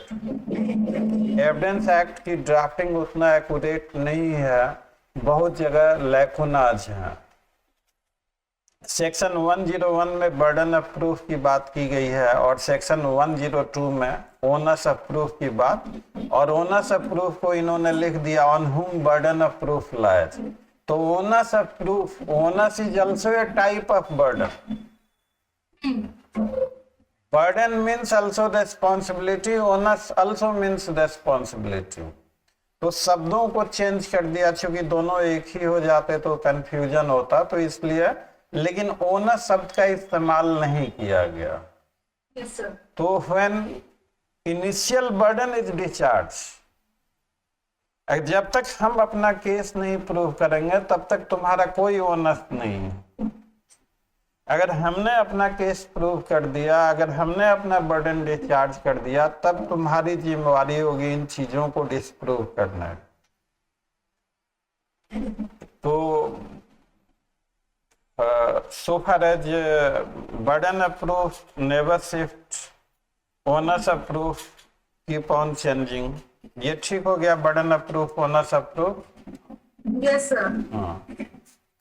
[SPEAKER 1] Evidence act की ड्राफ्टिंग उतना एक्यूरेट नहीं है, बहुत जगह लैकुनाज हैं। सेक्शन 101 में बर्डन ऑफ प्रूफ की बात की गई है और सेक्शन 102 में ओनस ऑफ प्रूफ की बात, और ओनस ऑफ प्रूफ को इन्होंने लिख दिया ऑन हुम बर्डन ऑफ प्रूफ लाइज। तो onus of proof, onus is also a type of burden. Burden means also responsibility, onus also means responsibility. तो शब्दों को चेंज कर दिया, क्योंकि दोनों एक ही हो जाते तो कंफ्यूजन होता, तो इसलिए, लेकिन ओनस शब्द का इस्तेमाल नहीं किया गया।
[SPEAKER 2] Yes, sir.
[SPEAKER 1] तो when initial burden is discharge, जब तक हम अपना केस नहीं प्रूव करेंगे तब तक तुम्हारा कोई ओनस नहीं है। अगर हमने अपना केस प्रूव कर दिया, अगर हमने अपना बर्डन डिस्चार्ज कर दिया, तब तुम्हारी जिम्मेवारी होगी इन चीजों को डिस्प्रूव करना। तो so far as burden of proof never shift, onus of proof keep on changing। ये ठीक हो गया, burden of proof, onus of proof।
[SPEAKER 2] Yes, sir.
[SPEAKER 1] हाँ,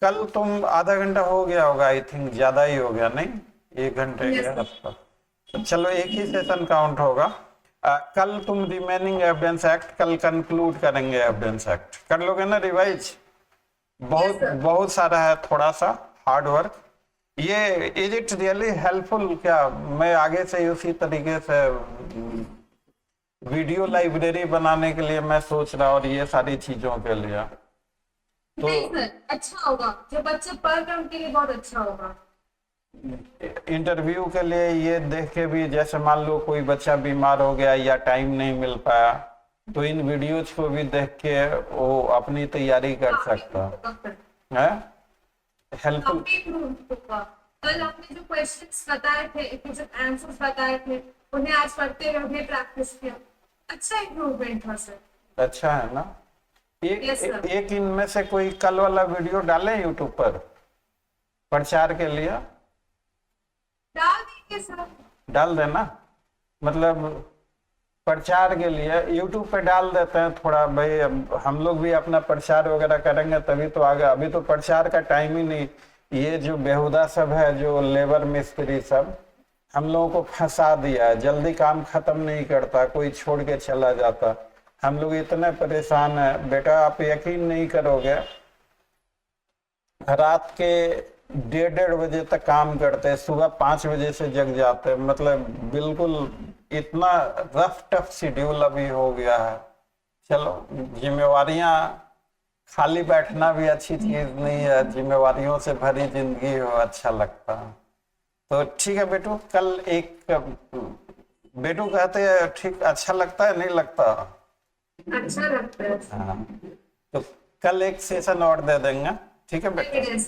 [SPEAKER 1] कल तुम आधा घंटा हो गया होगा, आई थिंक ज्यादा ही हो गया, नहीं 1 घंटे
[SPEAKER 2] Yes,
[SPEAKER 1] के
[SPEAKER 2] sir.
[SPEAKER 1] आसपास। तो चलो एक ही सेशन काउंट होगा। कल तुम रिमेनिंग एविडेंस एक्ट कल कंक्लूड करेंगे। एविडेंस एक्ट कर लोगे ना रिवाइज? बहुत
[SPEAKER 2] sir.
[SPEAKER 1] बहुत सारा है, थोड़ा सा हार्ड वर्क। ये इज इट रियली हेल्पफुल? क्या मैं आगे से उसी तरीके से वीडियो लाइब्रेरी बनाने के लिए मैं सोच रहा, और ये सारी चीजों के लिए तो
[SPEAKER 2] नहीं सर, अच्छा होगा, जो बच्चे पढ़ रहे हैं उनके लिए बहुत अच्छा होगा।
[SPEAKER 1] इंटरव्यू के लिए ये देख के भी, जैसे मान लो कोई बच्चा बीमार हो गया या टाइम नहीं मिल पाया, तो इन वीडियोज को भी देख के वो अपनी तैयारी कर सकता है। हेल्पफुल।
[SPEAKER 2] काफी improve होगा। कल हमने जो क्वेश्चंस बताए थे, जो आंसर्स बताए थे, उन्हें आज पढ़ते हुए प्रैक्टिस किया। अच्छा इम्प्रूवमेंट था सर।
[SPEAKER 1] अच्छा है ना।
[SPEAKER 2] Yes, sir.
[SPEAKER 1] एक इनमें से कोई कल वाला वीडियो डाले यूट्यूब पर प्रचार के लिए?
[SPEAKER 2] डाल देंगे सर।
[SPEAKER 1] डाल देना, मतलब प्रचार के लिए यूट्यूब पे डाल देते हैं थोड़ा भाई, अब हम लोग भी अपना प्रचार वगैरह करेंगे तभी तो आगे। अभी तो प्रचार का टाइम ही नहीं। ये जो बेहुदा सब है, जो लेबर मिस्त्री सब, हम लोगों को फंसा दिया है। जल्दी काम खत्म नहीं करता, कोई छोड़ के चला जाता। हम लोग इतने परेशान हैं बेटा, आप यकीन नहीं करोगे, रात के 1:30 बजे तक काम करते हैं, सुबह 5 बजे से जग जाते हैं। मतलब बिल्कुल इतना रफ टफ शेड्यूल अभी हो गया है। चलो, जिम्मेवारियां, खाली बैठना भी अच्छी चीज नहीं है, जिम्मेवारियों से भरी जिंदगी हो अच्छा लगता है। तो ठीक है बेटू, कल एक बेटू कहते हैं ठीक, अच्छा लगता है नहीं लगता?
[SPEAKER 2] अच्छा लगता है।
[SPEAKER 1] हाँ, तो कल एक सेशन और दे देंगे, ठीक है बेटा?
[SPEAKER 2] Yes.